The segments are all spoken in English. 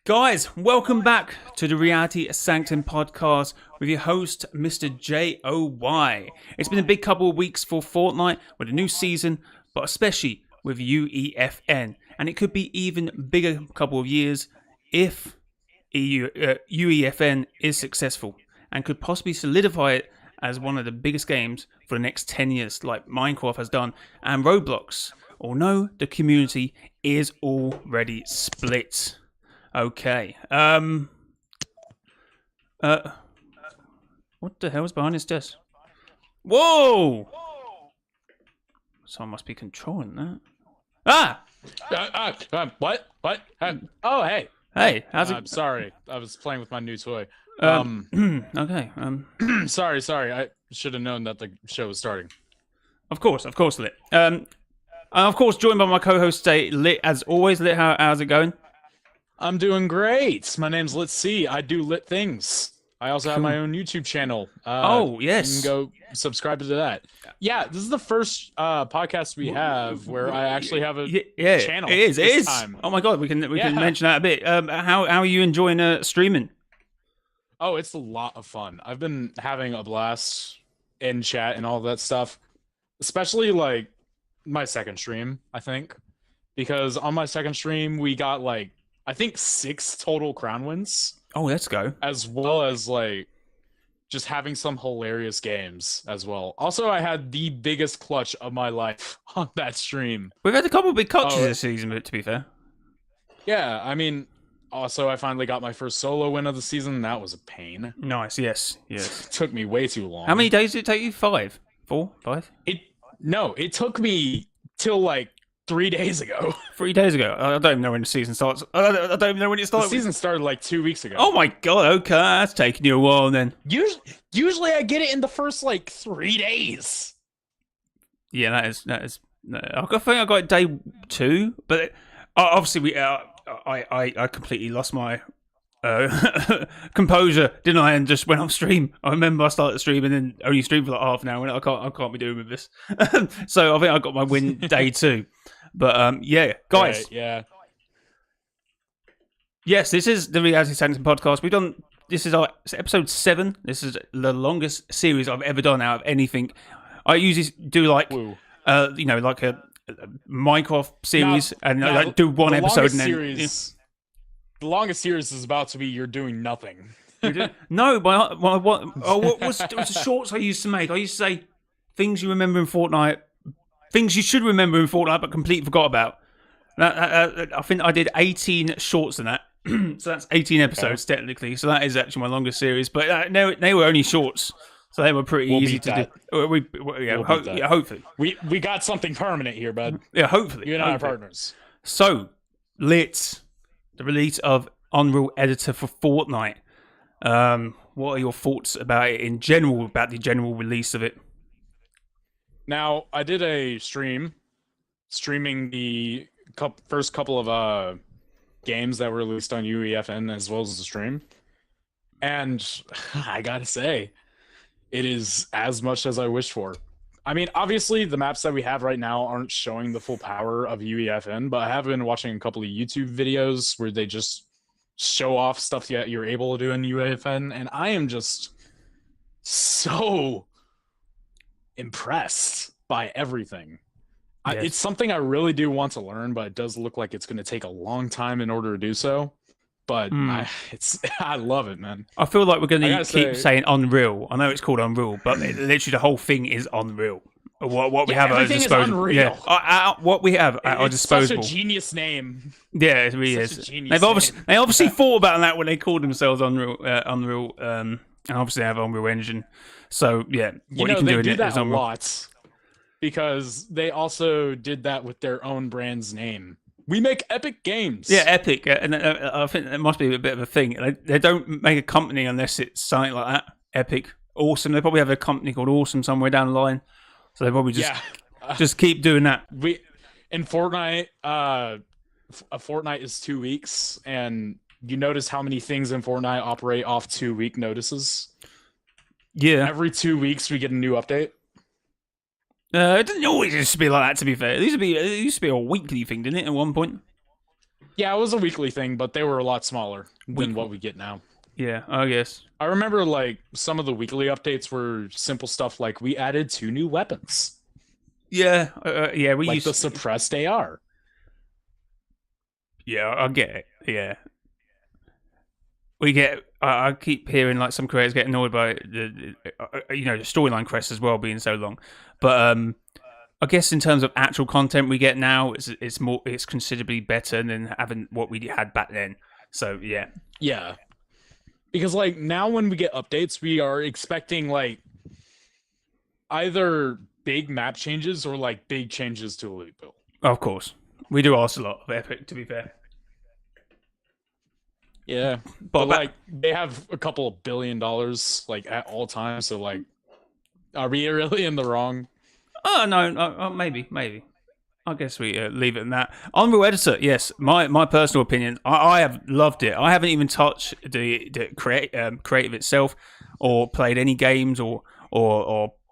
Guys, welcome back to the Reality Sanctum podcast with your host, mrjayowhy. It's been a big couple of weeks for Fortnite with a new season, but especially with UEFN. And it could be even bigger couple of years if UEFN is successful and could possibly solidify it as one of the biggest games for the next 10 years, like Minecraft has done and Roblox. Or no, the community is already split. Okay. What the hell is behind his desk? Whoa! Someone must be controlling that. What? Oh, hey. Hey, how's it? I'm sorry. I was playing with my new toy. Okay. Sorry. I should have known that the show was starting. Of course, Lit. Of course, joined by my co-host today, Lit, as always. Lit, how's it going? I'm doing great. My name's Lit C. I do lit things. I also have my own YouTube channel. Oh, yes. You can go subscribe to that. Yeah, this is the first podcast we have where I actually have a channel. It is. Time. Oh my god, we can mention that a bit. How are you enjoying streaming? Oh, it's a lot of fun. I've been having a blast in chat and all that stuff. Especially like my second stream, I think. Because on my second stream we got like I think 6 total crown wins. Oh, let's go. As well as like just having some hilarious games as well. Also, I had the biggest clutch of my life on that stream. We've had a couple of big clutches this season, to be fair. Yeah, I mean, also I finally got my first solo win of the season. That was a pain. Nice, yes. It took me way too long. How many days did it take you? 5? 4? 5? It took me till like 3 days ago. 3 days ago? I don't even know when the season starts. I don't even know when it started. The season started like 2 weeks ago. Oh my god, okay. That's taking you a while then. Usually I get it in the first like 3 days. Yeah, that is. I think I got it day 2, but obviously I completely lost my composure, didn't I? And just went off stream. I remember I started the stream and then only streamed for like half an hour. And I can't be doing with this. So I think I got my win day 2. But yeah, guys. Right, yeah. Yes, this is the Reality Sanctum podcast. This is our episode 7. This is the longest series I've ever done out of anything. I usually do like like a Minecraft series and I do one episode and then the longest series is about to be you're doing nothing. No, what was the shorts I used to make? I used to say things you remember in Fortnite, things you should remember in Fortnite but completely forgot about. I think I did 18 shorts in that. So that's 18 episodes technically. So that is actually my longest series. But they were only shorts. So they were pretty easy to do. Hopefully. We got something permanent here, bud. Yeah, hopefully. You and I are partners. So, Lit, the release of Unreal Editor for Fortnite. What are your thoughts about it in general, about the general release of it? Now, I did a streaming the first couple of games that were released on UEFN as well as the stream. And I gotta say, it is as much as I wished for. I mean, obviously, the maps that we have right now aren't showing the full power of UEFN, but I have been watching a couple of YouTube videos where they just show off stuff that you're able to do in UEFN, and I am just so impressed by everything. Yes. It's something I really do want to learn, but it does look like it's going to take a long time in order to do so. But I love it, man. I feel like we're going to keep saying Unreal. I know it's called Unreal, but literally the whole thing is Unreal. What we have at our disposal. Yeah, what we have at our disposal. It's such a genius name. Yeah, it really is. They obviously thought about that when they called themselves Unreal, and obviously they have Unreal Engine. So yeah, what you can do in it is Unreal. A lot because they also did that with their own brand's name. We make epic games. Yeah, epic. And I think it must be a bit of a thing. They don't make a company unless it's something like that. Epic. Awesome. They probably have a company called Awesome somewhere down the line. So they probably just keep doing that. In Fortnite, a Fortnite is 2 weeks. And you notice how many things in Fortnite operate off 2-week notices? Yeah. Every 2 weeks we get a new update. It didn't always used to be like that, to be fair. It used to be a weekly thing, didn't it, at one point? Yeah, it was a weekly thing, but they were a lot smaller than Week. what we get now. Yeah, I guess. I remember like some of the weekly updates were simple stuff like we added 2 new weapons, Yeah, yeah. We like the used. suppressed AR. Yeah, I get it. Yeah, we get. I keep hearing like some creators get annoyed by the storyline quests as well being so long, but I guess in terms of actual content we get now, it's considerably better than having what we had back then. So yeah, Yeah. Because like now when we get updates, we are expecting like either big map changes or like big changes to Elite Build. of course we do ask a lot of Epic. To be fair, Yeah. But like they have a couple of $1 billion like at all times, so like are we really in the wrong? oh no, maybe. I guess we leave it in that. Unreal Editor, yes, my personal opinion, I have loved it. I haven't even touched the creative itself, or played any games, or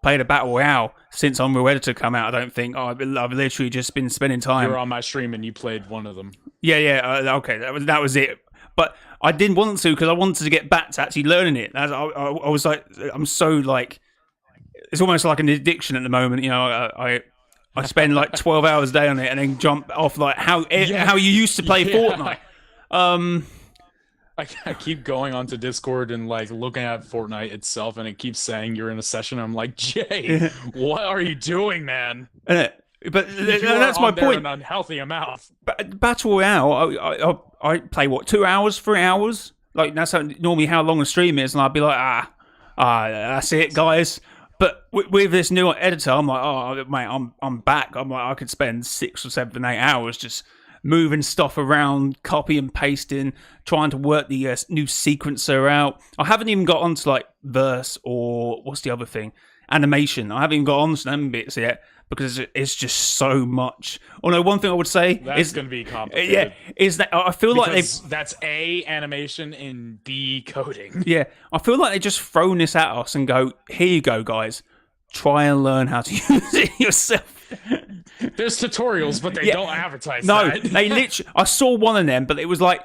played a battle royale since Unreal Editor come out. I don't think. I've literally just been spending time. You were on my stream and you played one of them. Yeah. Okay, that was it. But I didn't want to because I wanted to get back to actually learning it. I was like, I'm so like, it's almost like an addiction at the moment. You know, I spend like 12 hours a day on it and then jump off like how you used to play Fortnite. I keep going onto Discord and like looking at Fortnite itself, and it keeps saying you're in a session. I'm like, Jay, what are you doing, man? But that's my point. An unhealthy amount. Battle Royale, I play what 2 hours, 3 hours. Like that's normally how long a stream is, and I'd be like, that's it, guys. But with this new editor, I'm like, oh, mate, I'm back. I'm like, I could spend 6 or 7, 8 hours just moving stuff around, copy and pasting, trying to work the new sequencer out. I haven't even got onto like verse or what's the other thing, animation. I haven't even got onto them bits yet because it's just so much. Although one thing I would say that's going to be complicated. Yeah, is that I feel because like that's A, animation, and B, coding. Yeah, I feel like they just thrown this at us and go, here you go, guys. Try and learn how to use it yourself. There's tutorials, but they don't advertise No, that. they literally... I saw one of them, but it was like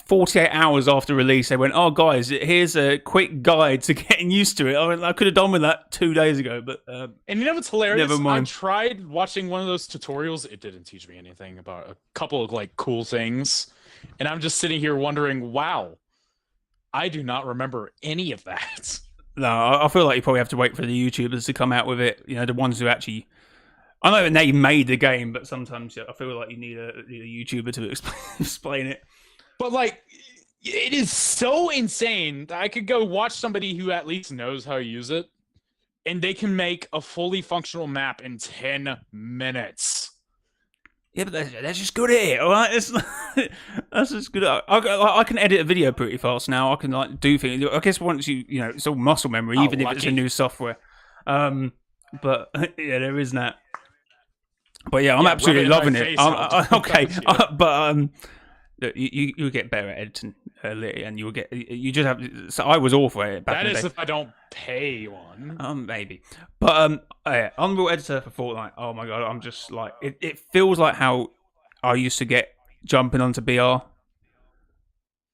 48 hours after release. They went, oh, guys, here's a quick guide to getting used to it. I could have done with that 2 days ago, but... and you know what's hilarious? Never mind. I tried watching one of those tutorials. It didn't teach me anything about a couple of like cool things. And I'm just sitting here wondering, wow, I do not remember any of that. No, I feel like you probably have to wait for the YouTubers to come out with it. You know, the ones who actually... I know they made the game, but sometimes I feel like you need a YouTuber to explain it. But like, it is so insane that I could go watch somebody who at least knows how to use it, and they can make a fully functional map in 10 minutes. Yeah, but they're just good at it, all right? That's just good. I can edit a video pretty fast now. I can like do things. I guess once you know, it's all muscle memory, even if it's a new software. But yeah, there is that. But yeah, I'm absolutely loving it. Okay, but you get better at editing, and you just have. So I was awful at it back in the day. That is if I don't pay one. Maybe. But Unreal Editor for Fortnite. Oh my god, I'm just like it feels like how I used to get jumping onto BR.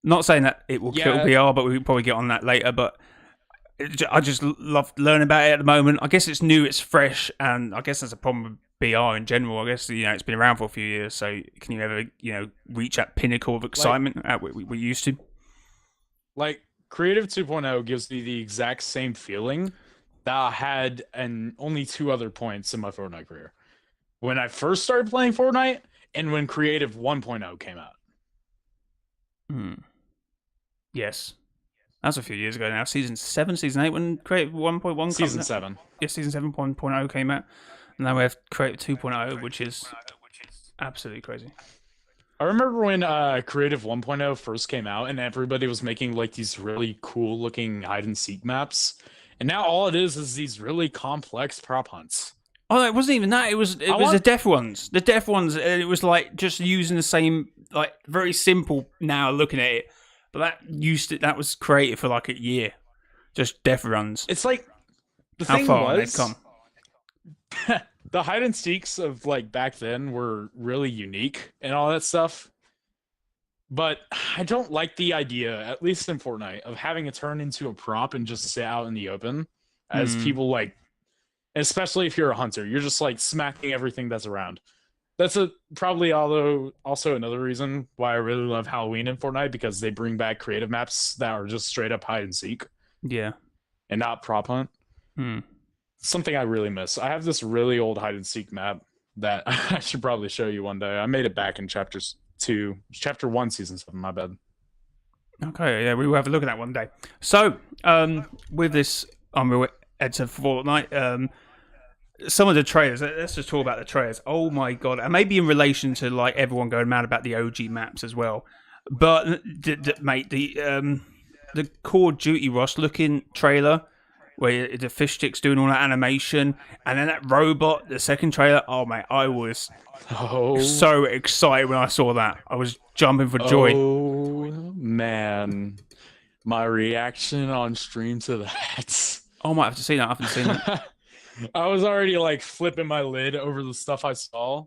Not saying that it will kill BR, but we'll probably get on that later. But I just love learning about it at the moment. I guess it's new, it's fresh, and I guess that's a problem with BR in general. I guess it's been around for a few years, so can you ever reach that pinnacle of excitement at what we used to? Like Creative 2.0 gives me the exact same feeling that I had and only 2 other points in my Fortnite career. When I first started playing Fortnite and when Creative 1.0 came out. Yes. That was a few years ago now. Season 7, Season 8 when Creative 1.1 Season 7. Yeah, Season 7.0 came out. And now we have Creative 2.0, which is absolutely crazy. I remember when Creative 1.0 first came out and everybody was making like these really cool looking hide and seek maps. And now all it is these really complex prop hunts. Oh, it wasn't even that. It was the deaf ones. The deaf ones, it was like just using the same, like very simple now looking at it. But that was created for like a year. Just deaf runs. It's like the How thing far was, they've come. the hide and seeks of like back then were really unique and all that stuff. But I don't like the idea, at least in Fortnite, of having it turn into a prop and just sit out in the open, as Hmm. people like, especially if you're a hunter, you're just like smacking everything that's around. That's a probably although also another reason why I really love Halloween in Fortnite, because they bring back creative maps that are just straight up hide and seek Yeah. and not prop hunt. Hmm. Something I really miss. I have this really old hide and seek map that I should probably show you one day. I made it back in chapter 1, season 7. My bad. Okay, yeah, we will have a look at that one day. So, with this Unreal Editor for Fortnite, some of the trailers. Let's just talk about the trailers. Oh my god, and maybe in relation to like everyone going mad about the OG maps as well. But mate, the Call of Duty Ross looking trailer where the fish stick's doing all that animation, and then that robot, the second trailer. Oh mate, I was Oh, so excited when I saw that. I was jumping for joy. oh man, my reaction on stream to that. Oh, I might have to see that. I haven't seen it. I was already like flipping my lid over the stuff I saw.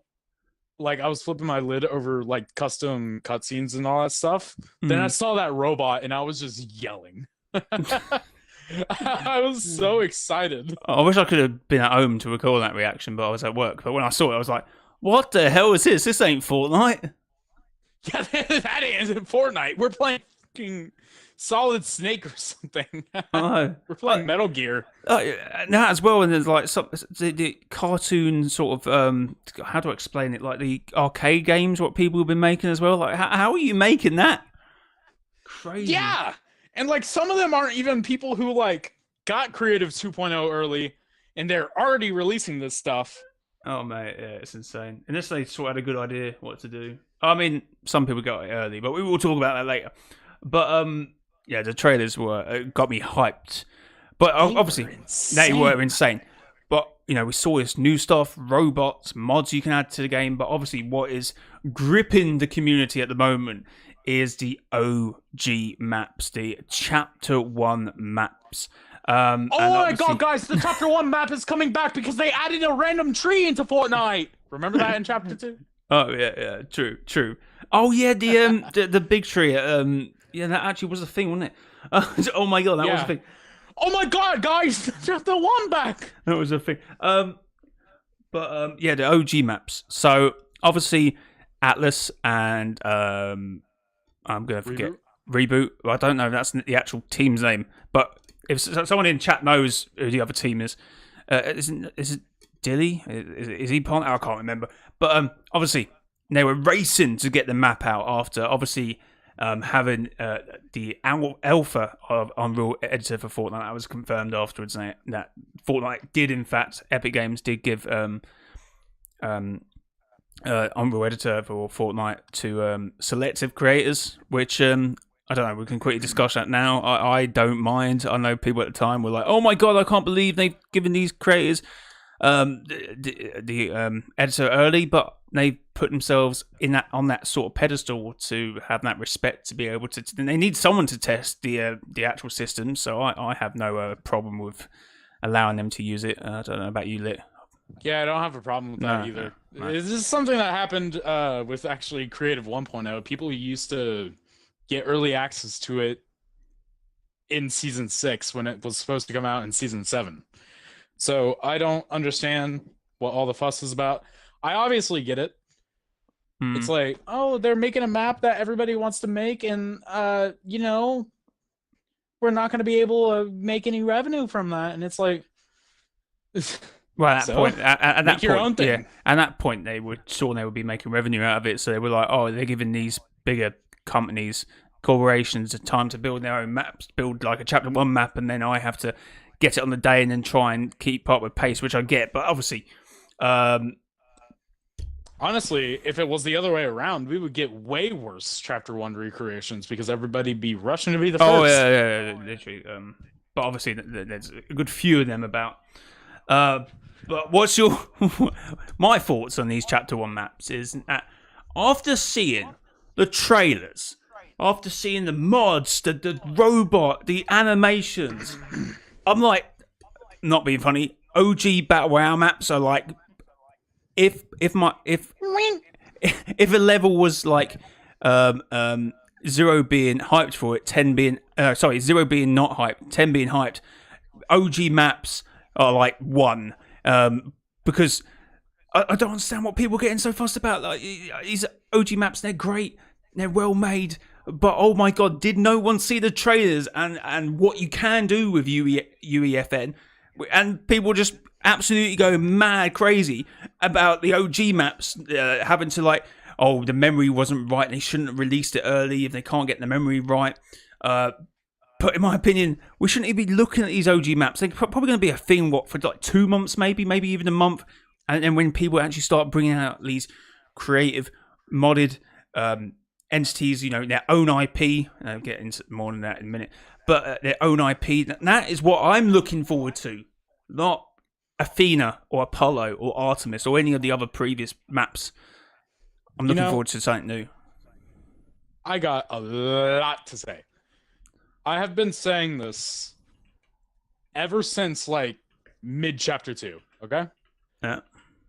Like I was flipping my lid over like custom cutscenes and all that stuff. Then I saw that robot and I was just yelling. I was so excited. I wish I could have been at home to record that reaction, but I was at work. But when I saw it, I was like, "What the hell is this? This ain't Fortnite." Yeah, that is in Fortnite. We're playing fucking Solid Snake or something. I We're playing Metal Gear. that as well, and there's like the cartoon sort of how do I explain it? Like the arcade games, what people have been making as well. Like, how are you making that? Crazy. Yeah. And like some of them aren't even people who like got Creative 2.0 early and they're already releasing this stuff. Oh mate, yeah, it's insane. Unless they sort of had a good idea what to do. I mean, some people got it early, but we will talk about that later. But yeah, the trailers were got me hyped. But obviously, they were insane. But you know, we saw this new stuff, robots, mods you can add to the game. But obviously, what is gripping the community at the moment is the OG maps, the Chapter 1 maps. Oh my god, guys, the Chapter 1 map is coming back because they added a random tree into Fortnite. Remember that in Chapter 2? Oh yeah, true. Oh yeah, the big tree. Yeah, that actually was a thing, wasn't it? Oh my god, that was a thing. Oh my god, guys, Chapter 1 back. That was a thing. But yeah, the OG maps. So obviously Atlas and I'm gonna forget Reboot. I don't know if that's the actual team's name, but if someone in chat knows who the other team is it Dilly? Is he part? I can't remember. But obviously they were racing to get the map out after obviously having the alpha of Unreal Editor for Fortnite. That was confirmed afterwards that Fortnite did, in fact, Epic Games did give Unreal Editor for Fortnite to selective creators, which I don't know, we can quickly discuss that now. I don't mind. I know people at the time were like, oh my god, I can't believe they've given these creators the editor early, but they put themselves in that on that sort of pedestal to have that respect to be able to. They need someone to test the actual system, so I have no problem with allowing them to use it. I don't know about you, Lit. Yeah, I don't have a problem with that either. No. This is something that happened with actually Creative 1.0. People used to get early access to it in Season 6 when it was supposed to come out in Season 7. So I don't understand what all the fuss is about. I obviously get it. It's like, oh, they're making a map that everybody wants to make, and you know, we're not going to be able to make any revenue from that. And it's like, well, at that point, at that your point, own thing. Yeah, at that point, they would be making revenue out of it. So they were like, oh, they're giving these bigger companies, corporations, the time to build their own maps, build like a Chapter 1 map, and then I have to get it on the day and then try and keep up with pace, which I get. But obviously, honestly, if it was the other way around, we would get way worse Chapter 1 recreations because everybody'd be rushing to be the first. Oh, yeah, literally. But obviously, there's a good few of them about. But what's your... my thoughts on these Chapter 1 maps is that after seeing the trailers, after seeing the mods, the robot, the animations... I'm like, not being funny, OG Battle Royale maps are like, if a level was like Zero being hyped for it, 10 being zero being not hyped, 10 being hyped. OG maps are like 1, because I don't understand what people are getting so fussed about. Like, these OG maps, they're great, they're well made, but oh my god, did no one see the trailers and what you can do with UEFN? And people just absolutely go mad crazy about the OG maps, having to like, oh, the memory wasn't right, they shouldn't have released it early if they can't get the memory right. But in my opinion, we shouldn't even be looking at these OG maps. They're probably going to be a thing, for like 2 months, maybe even a month. And then when people actually start bringing out these creative, modded entities, their own IP, I'll get into more than that in a minute, but their own IP, that is what I'm looking forward to. Not Athena or Apollo or Artemis or any of the other previous maps. I'm looking forward to something new. I got a lot to say. I have been saying this ever since like mid chapter 2, okay? Yeah.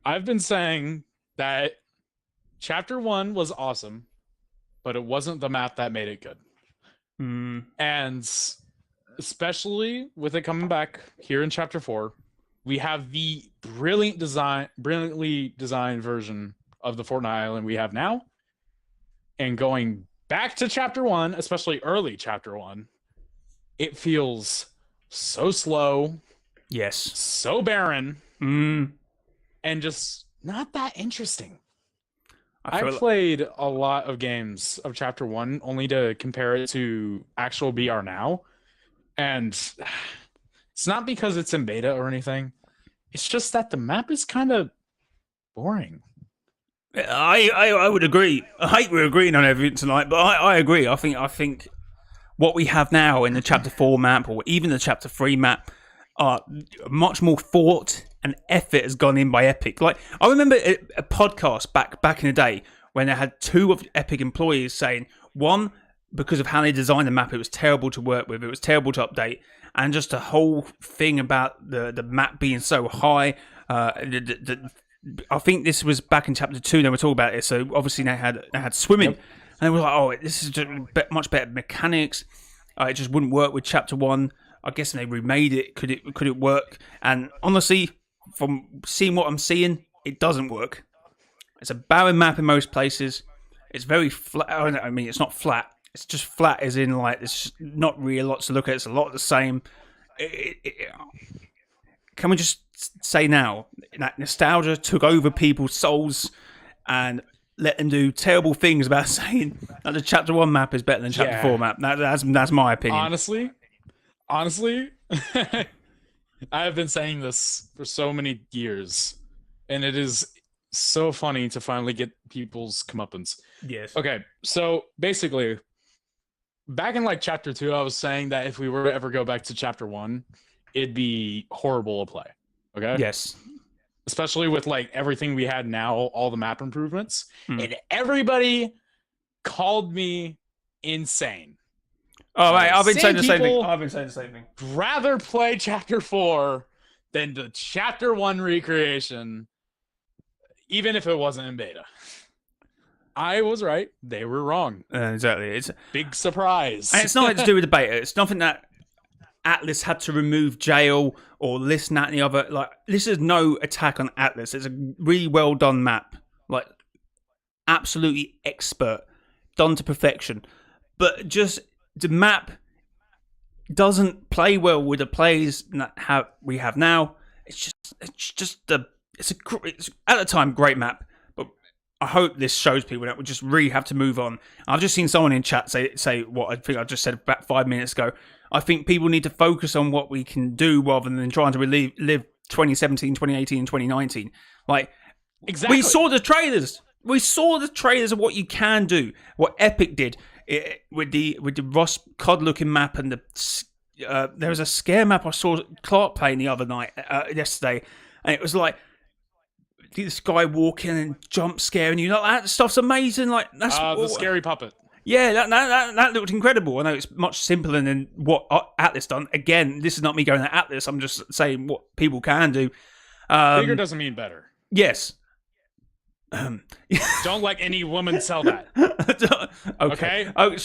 I've been saying that chapter 1 was awesome, but it wasn't the map that made it good. And especially with it coming back here in chapter 4, we have the brilliantly designed version of the Fortnite island we have now. And going back to chapter 1, especially early chapter 1, it feels so slow. Yes. So barren. And just not that interesting. I played a lot of games of chapter 1 only to compare it to actual BR now. And it's not because it's in beta or anything. It's just that the map is kind of boring. I would agree. I hate we're agreeing on everything tonight, but I agree. I think what we have now in the chapter 4 map, or even the chapter 3 map, are much more thought and effort has gone in by Epic. Like, I remember a podcast back in the day when they had 2 of Epic employees saying, one, because of how they designed the map, it was terrible to work with, it was terrible to update, and just the whole thing about the map being so high. I think this was back in chapter 2 they were talking about it, so obviously they had swimming. Yep. And they were like, oh, this is just much better mechanics. It just wouldn't work with chapter 1. I guess when they remade it, could it work? And honestly, from seeing what I'm seeing, it doesn't work. It's a barren map in most places. It's very flat. I mean, it's not flat. It's just flat as in, like, there's not really lots to look at. It's a lot of the same. Can we just say now that nostalgia took over people's souls and let them do terrible things about saying that the chapter 1 map is better than chapter 4 map? That's my opinion. Honestly, I have been saying this for so many years, and it is so funny to finally get people's comeuppance. Yes. Okay, so basically, back in like chapter 2, I was saying that if we were to ever go back to chapter 1, it'd be horrible to play. Okay? Yes. Especially with like everything we had now, all the map improvements. And everybody called me insane. Oh, right. I've been saying the same thing. Rather play chapter 4 than the chapter 1 recreation, even if it wasn't in beta. I was right. They were wrong. Exactly. It's big surprise. And it's nothing to do with the beta. It's nothing that Atlas had to remove jail or this, that, and the other. Like, this is no attack on Atlas. It's a really well done map. Like, absolutely expert. Done to perfection. But just the map doesn't play well with the players that we have now. It's at the time great map. But I hope this shows people that we just really have to move on. I've just seen someone in chat say what I think I just said about 5 minutes ago. I think people need to focus on what we can do rather than trying to live 2017, 2018, and 2019. Like, exactly. We saw the trailers. We saw the trailers of what you can do. What Epic did with the Ross Cod looking map, and there was a scare map I saw Clark playing the other night, yesterday, and it was like this guy walking and jump scaring you. Like, that stuff's amazing. Like, that's the scary puppet. Yeah, that looked incredible. I know it's much simpler than what Atlas done. Again, this is not me going at Atlas. I'm just saying what people can do. Bigger doesn't mean better. Yes. Don't let any woman sell that. Okay. Okay?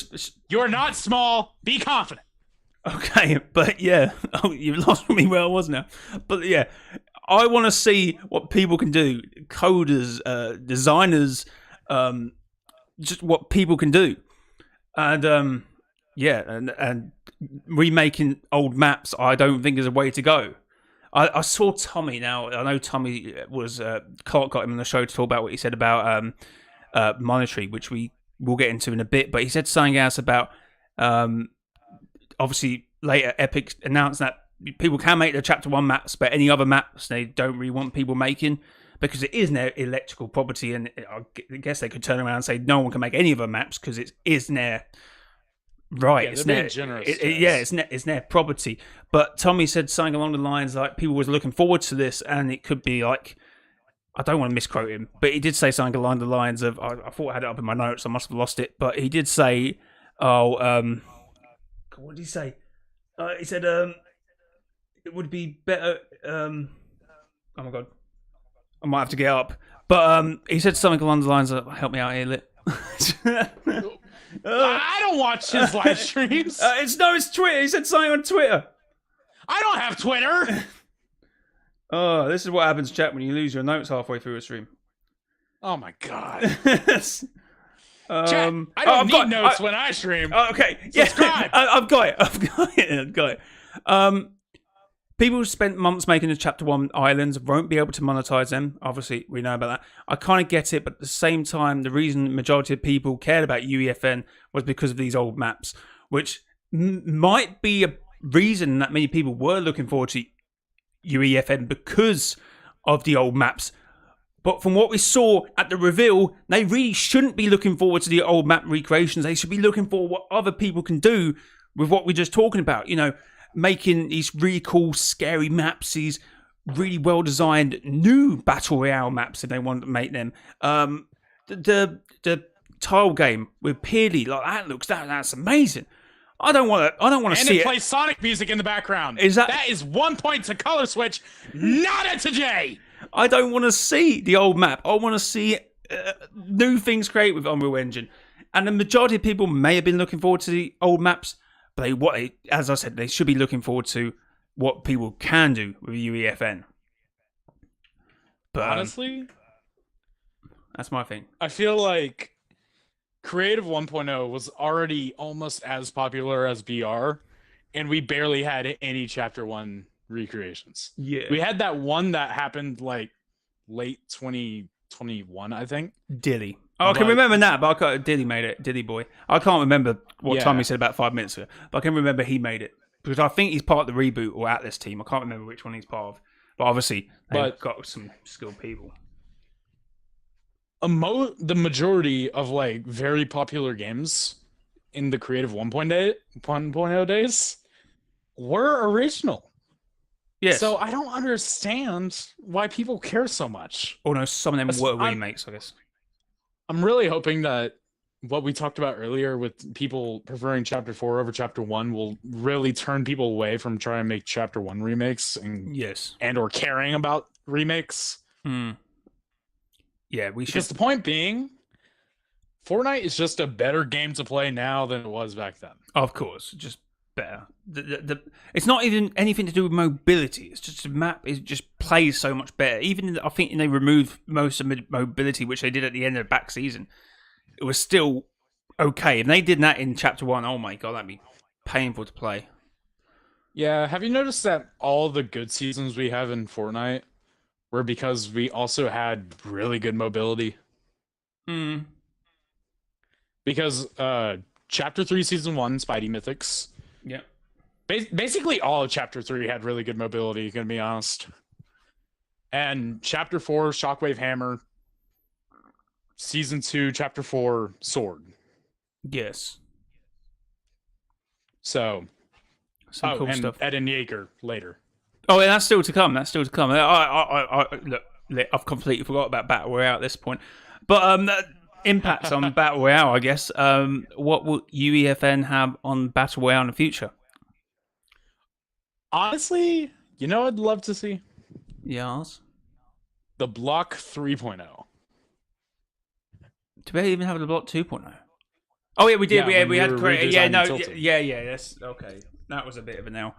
You're not small. Be confident. Okay, but yeah, you lost me where I was now. But yeah, I want to see what people can do, coders, designers, just what people can do, and yeah, and remaking old maps. I don't think is a way to go. I saw Tommy. Now I know Tommy was Clark got him on the show to talk about what he said about monetary, which we will get into in a bit. But he said something else about obviously later Epic announced that people can make their chapter 1 maps, but any other maps they don't really want people making because it is their electrical property, and I guess they could turn around and say no one can make any other maps because it is their right. Yeah, it's they're their being generous. it's their property. But Tommy said something along the lines like people was looking forward to this, and it could be like, I don't want to misquote him, but he did say something along the lines of, I thought I had it up in my notes, I must have lost it, but he did say, what did he say? He said it would be better. Oh my god, I might have to get up. But he said something along the lines of, "Help me out here, Lit." I don't watch his live streams. It's Twitter. He said something on Twitter. I don't have Twitter. Oh, this is what happens, chat, when you lose your notes halfway through a stream. Oh my god. Chat, I don't need notes when I stream. Okay, Subscribe. Yeah, I've got it. People who spent months making the Chapter 1 islands won't be able to monetize them. Obviously, we know about that. I kind of get it, but at the same time, the reason the majority of people cared about UEFN was because of these old maps, which might be a reason that many people were looking forward to UEFN because of the old maps. But from what we saw at the reveal, they really shouldn't be looking forward to the old map recreations. They should be looking for what other people can do with what we're just talking about. You know, making these really cool, scary maps, these really well-designed new Battle Royale maps if they want to make them. The tile game with Peely, like that's amazing. I don't want to see it. And it plays Sonic music in the background. That is 1 point to color switch, not a to J. I don't want to see the old map. I want to see new things created with Unreal Engine. And the majority of people may have been looking forward to the old maps, but as I said, they should be looking forward to what people can do with UEFN. But honestly, that's my thing. I feel like Creative 1.0 was already almost as popular as BR, and we barely had any Chapter 1 recreations. Yeah. We had that one that happened like late 2021, I think. Dilly. Oh, I can remember that, but Dilly made it. Dilly boy. I can't remember what time he said about 5 minutes ago, but I can remember he made it. Because I think he's part of the reboot or Atlas team. I can't remember which one he's part of. But obviously, they've got some skilled people. The majority of like very popular games in the Creative 1.0 days were original. Yes. So I don't understand why people care so much. Oh no, some of them were remakes, I guess. I'm really hoping that what we talked about earlier with people preferring Chapter 4 over Chapter 1 will really turn people away from trying to make Chapter 1 remakes and or caring about remakes. Yeah, we should. Because the point being, Fortnite is just a better game to play now than it was back then. Of course, just better. It's not even anything to do with mobility. It's just a map. It just plays so much better. Even I think they removed most of mobility, which they did at the end of the back season. It was still okay. If they did that in Chapter 1, oh my god, that'd be painful to play. Yeah, have you noticed that all the good seasons we have in Fortnite were because we also had really good mobility? Because Chapter 3 Season 1, Spidey Mythics. Yeah. Basically all of Chapter 3 had really good mobility, gonna be honest. And Chapter 4, Shockwave Hammer. Season 2, Chapter 4, Sword. Yes. So, some cool stuff. Eden Yeager later. Oh, yeah, that's still to come. Look, I've completely forgot about Battle Royale at this point. But impacts on Battle Royale, I guess. What will UEFN have on Battle Royale in the future? Honestly, you know what I'd love to see? Yes. The Block 3.0. Do we even have the block 2.0? Oh yeah, we did. Yeah, we had created. Yeah, redesigning no, Tilted. yeah. That's okay. That was a bit of a now.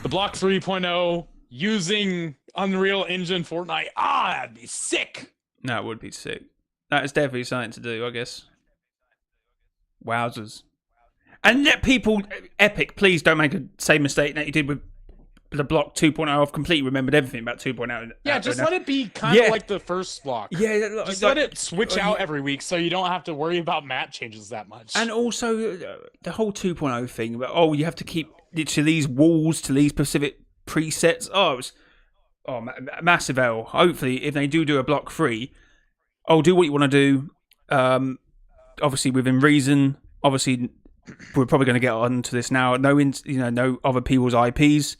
The block 3.0 using Unreal Engine Fortnite. That'd be sick. No, it would be sick. That is definitely something to do, I guess. Wowzers. And let people, Epic, please don't make the same mistake that you did with the block 2.0. I've completely remembered everything about 2.0. Yeah, just let it be kind of like the first block. Yeah, just let it switch out every week so you don't have to worry about map changes that much. And also, the whole 2.0 thing about, you have to keep to these walls, to these specific presets. It was massive L. Hopefully, if they do a block 3, do what you want to do. Obviously, within reason. Obviously, we're probably going to get onto this now. No other people's IPs.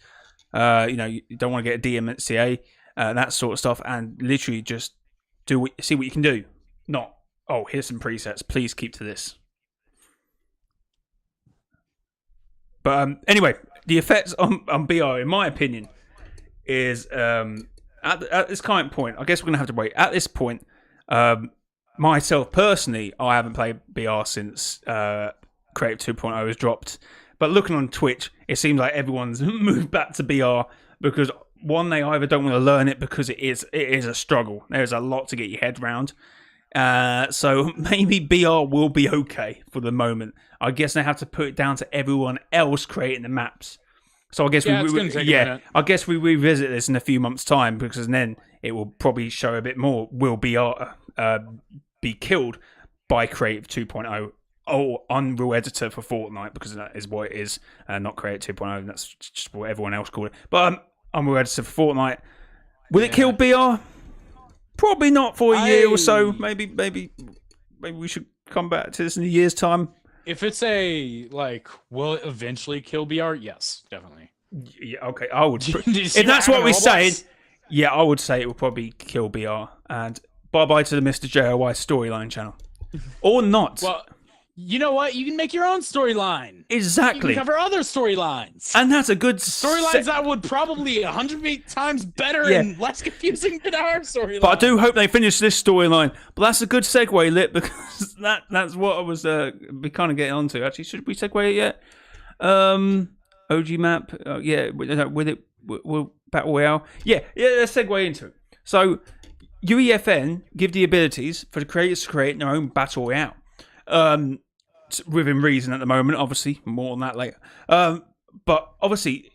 You don't want to get a DMCA, that sort of stuff, and literally just see what you can do. Not, here's some presets. Please keep to this. But anyway, the effects on BR, in my opinion, is at this current point. I guess we're going to have to wait. At this point, myself personally, I haven't played BR since Creative 2.0 has dropped. But looking on Twitch, it seems like everyone's moved back to BR because one, they either don't want to learn it because it is a struggle. There's a lot to get your head round. So maybe BR will be okay for the moment. I guess they have to put it down to everyone else creating the maps. So I guess I guess we revisit this in a few months' time because then it will probably show a bit more. Will BR be killed by Creative 2.0? Unreal Editor for Fortnite, because that is what it is, not Creative 2.0. That's just what everyone else called it. But Unreal Editor for Fortnite. Will it kill BR? Probably not for a year or so. Maybe we should come back to this in a year's time. If it's will it eventually kill BR? Yes, definitely. Yeah, okay. I would. If that's what we're saying, yeah, I would say it will probably kill BR. And bye-bye to the mrjayowhy storyline channel. Or not. Well, you know what? You can make your own storyline. Exactly. You can cover other storylines. And that's a good storylines that would probably 100 times better and less confusing than our storyline. But I do hope they finish this storyline. But that's a good segue, Lit, because that's what I was be kind of getting onto. Actually, should we segue it yet? OG map, with it, we'll Battle Royale. Yeah, let's segue into it. So, UEFN give the abilities for the creators to create their own Battle Royale. Within reason at the moment, obviously, more on that later. But obviously,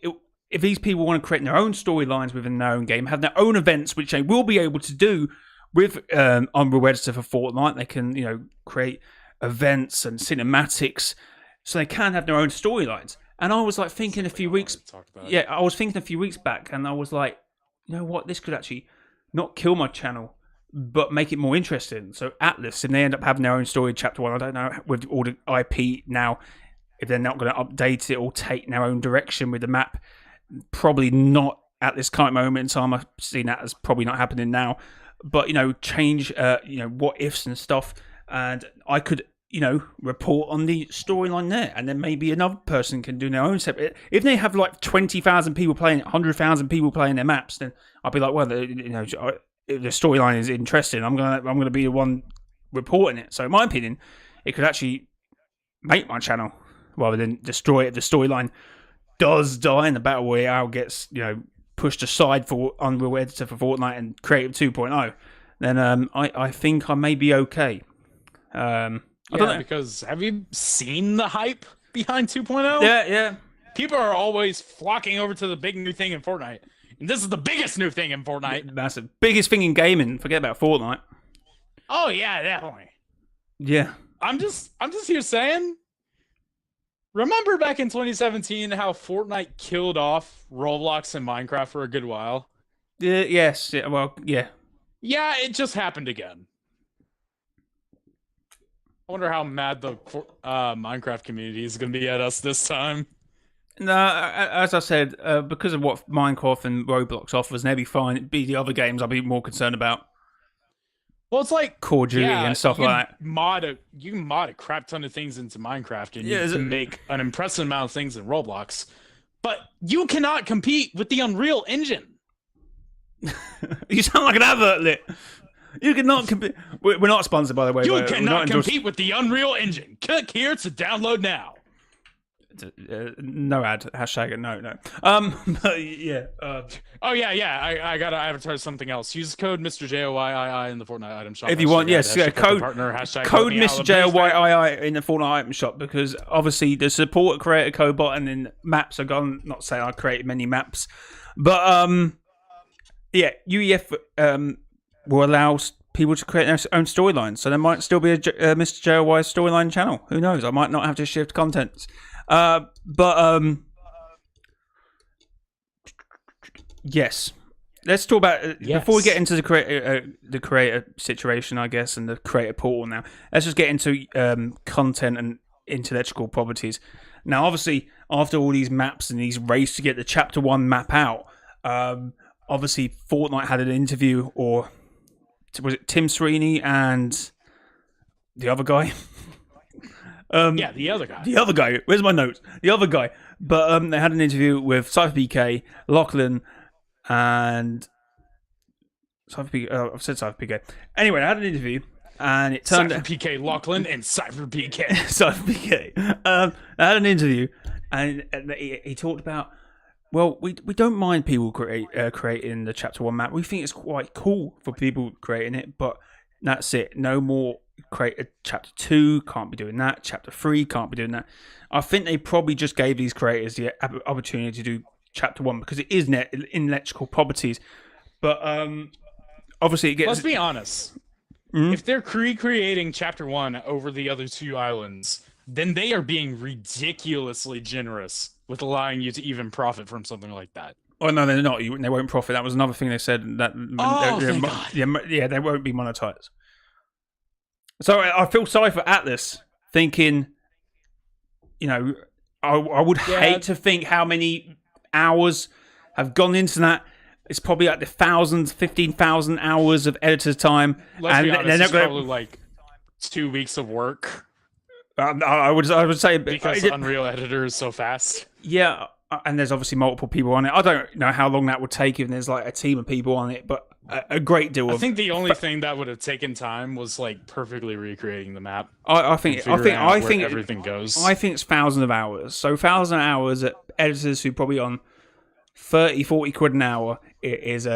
if these people want to create their own storylines within their own game, have their own events, which they will be able to do with Unreal Editor for Fortnite, they can, create events and cinematics, so they can have their own storylines. And I was like thinking a few weeks, I was thinking a few weeks back, and I was like, you know what, this could actually not kill my channel, but make it more interesting. So Atlas, if they end up having their own story, Chapter 1, I don't know, with all the IP now, if they're not going to update it or take their own direction with the map, probably not at this current moment in time. I've seen that as probably not happening now. But, change, what ifs and stuff. And I could, report on the storyline there. And then maybe another person can do their own separate. If they have like 20,000 people playing, 100,000 people playing their maps, then I'll be like, well, if the storyline is interesting, I'm gonna be the one reporting it. So in my opinion, it could actually make my channel rather than destroy it. The storyline does die and the Battle Royale gets pushed aside for Unreal Editor for Fortnite and Creative 2.0. Then I think I may be okay. I don't know, because have you seen the hype behind 2.0? Yeah. People are always flocking over to the big new thing in Fortnite. And this is the biggest new thing in Fortnite. Massive. Biggest thing in gaming. Forget about Fortnite. Oh, yeah, definitely. Yeah. I'm just here saying, remember back in 2017 how Fortnite killed off Roblox and Minecraft for a good while? Yes. Yeah, well, yeah. Yeah, it just happened again. I wonder how mad the Minecraft community is going to be at us this time. No, as I said, because of what Minecraft and Roblox offers, they'd be fine. It'd be the other games I'd be more concerned about. Well, it's like Call of Duty and stuff like that. You can mod a crap ton of things into Minecraft, and you can make an impressive amount of things in Roblox. But you cannot compete with the Unreal Engine. You sound like an advert, Lit. You cannot compete. We're not sponsored, by the way. You cannot compete with the Unreal Engine. Click here to download now. No ad. Hashtag it. No. But yeah. Oh yeah. I gotta advertise something else. Use code mrjayowhy in the Fortnite item shop. If you want, yes, yeah. Code mrjayowhy in the Fortnite item shop, because obviously the support creator code button in maps are gone. Not saying I created many maps, but yeah, UEF will allow people to create their own storylines, so there might still be a Mr. JOY storyline channel. Who knows? I might not have to shift contents. Yes. Let's talk about before we get into the creator situation, I guess, and the creator portal. Now, let's just get into content and intellectual properties. Now, obviously, after all these maps and these race to get the Chapter 1 map out, obviously, Fortnite had an interview, or was it Tim Sweeney and the other guy? Yeah, the other guy. The other guy. Where's my notes? The other guy. But they had an interview with Cypher PK, Lachlan, and Cypher PK. I've said Cypher PK. Anyway, I had an interview, and it turned Cypher PK Lachlan and Cypher PK. Cypher PK. I had an interview, and he talked about. Well, we don't mind people creating the Chapter 1 map. We think it's quite cool for people creating it, but that's it. No more create a Chapter 2, can't be doing that. Chapter 3, can't be doing that. I think they probably just gave these creators the opportunity to do Chapter 1 because it is intellectual properties. But obviously it gets... Let's be honest. If they're recreating Chapter 1 over the other two islands, then they are being ridiculously generous with allowing you to even profit from something like that. Oh, no, they're not. They won't profit. That was another thing they said. That thank God. Yeah, they won't be monetized. So I feel sorry for Atlas, thinking, you know, I would hate to think how many hours have gone into that. It's probably like the 15,000 hours of editor's time. Let's be honest, it's probably like 2 weeks of work. I would say because Unreal Editor is so fast. Yeah, and there's obviously multiple people on it. I don't know how long that would take if there's like a team of people on it, but a great deal. I think the only thing that would have taken time was like perfectly recreating the map. I think everything goes. I think it's thousands of hours. So 1,000 hours at editors who probably on 30, 40 quid an hour is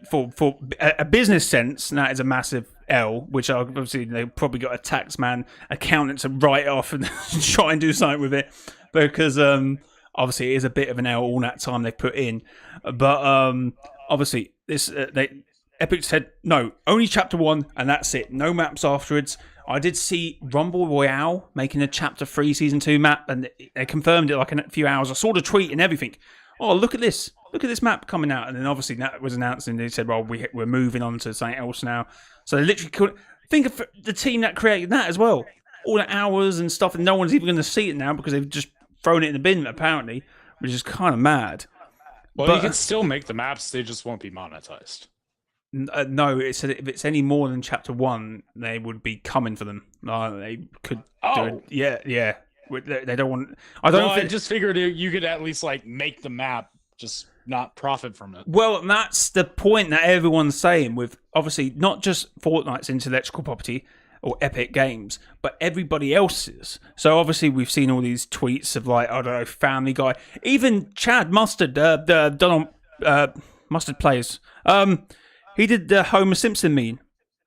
for a business sense. That is a massive L, which obviously they've probably got a tax man, accountant to write off and try and do something with it, because obviously it is a bit of an L all that time they've put in. But obviously this Epic said no, only Chapter 1 and that's it, no maps afterwards. I did see Rumble Royale making a Chapter 3 Season 2 map, and they confirmed it like in a few hours. I saw the tweet and everything. Oh, look at this map coming out. And then obviously that was announced and they said, well, we're moving on to something else now. So they literally couldn't think of the team that created that as well. All the hours and stuff, and no one's even going to see it now because they've just thrown it in the bin, apparently, which is kind of mad. Well, you can still make the maps, they just won't be monetized. No, it said if it's any more than Chapter 1, they would be coming for them. They could do it. Yeah. They don't want... I just figured you could at least like make the map, just not profit from it. Well, that's the point that everyone's saying with, obviously, not just Fortnite's intellectual property or Epic Games, but everybody else's. So obviously we've seen all these tweets of like, I don't know, Family Guy. Even Chad Mustard, Donald Mustard Plays. He did the Homer Simpson meme.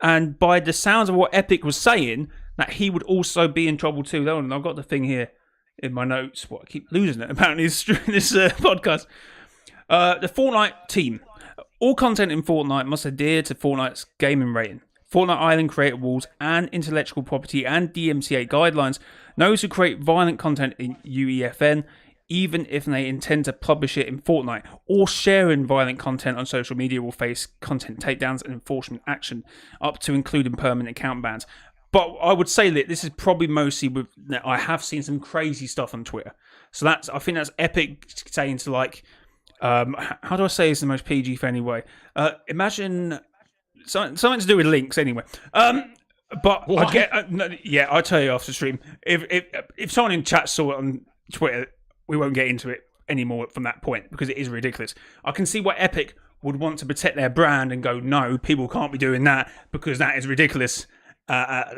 And by the sounds of what Epic was saying, that he would also be in trouble too. Hold on, I've got the thing here in my notes. I keep losing it apparently this podcast. The Fortnite team. All content in Fortnite must adhere to Fortnite's gaming rating, Fortnite Island creator rules, and intellectual property and DMCA guidelines. Those who create violent content in UEFN, even if they intend to publish it in Fortnite or sharing violent content on social media, will face content takedowns and enforcement action, up to including permanent account bans. But I would say that this is probably mostly with... I have seen some crazy stuff on Twitter. So I think that's Epic saying to like... how do I say this in the most PG-friendly way? Imagine... Something to do with links anyway. But what? I get... I'll tell you after stream. If someone in chat saw it on Twitter, we won't get into it anymore from that point because it is ridiculous. I can see why Epic would want to protect their brand and go, no, people can't be doing that because that is ridiculous.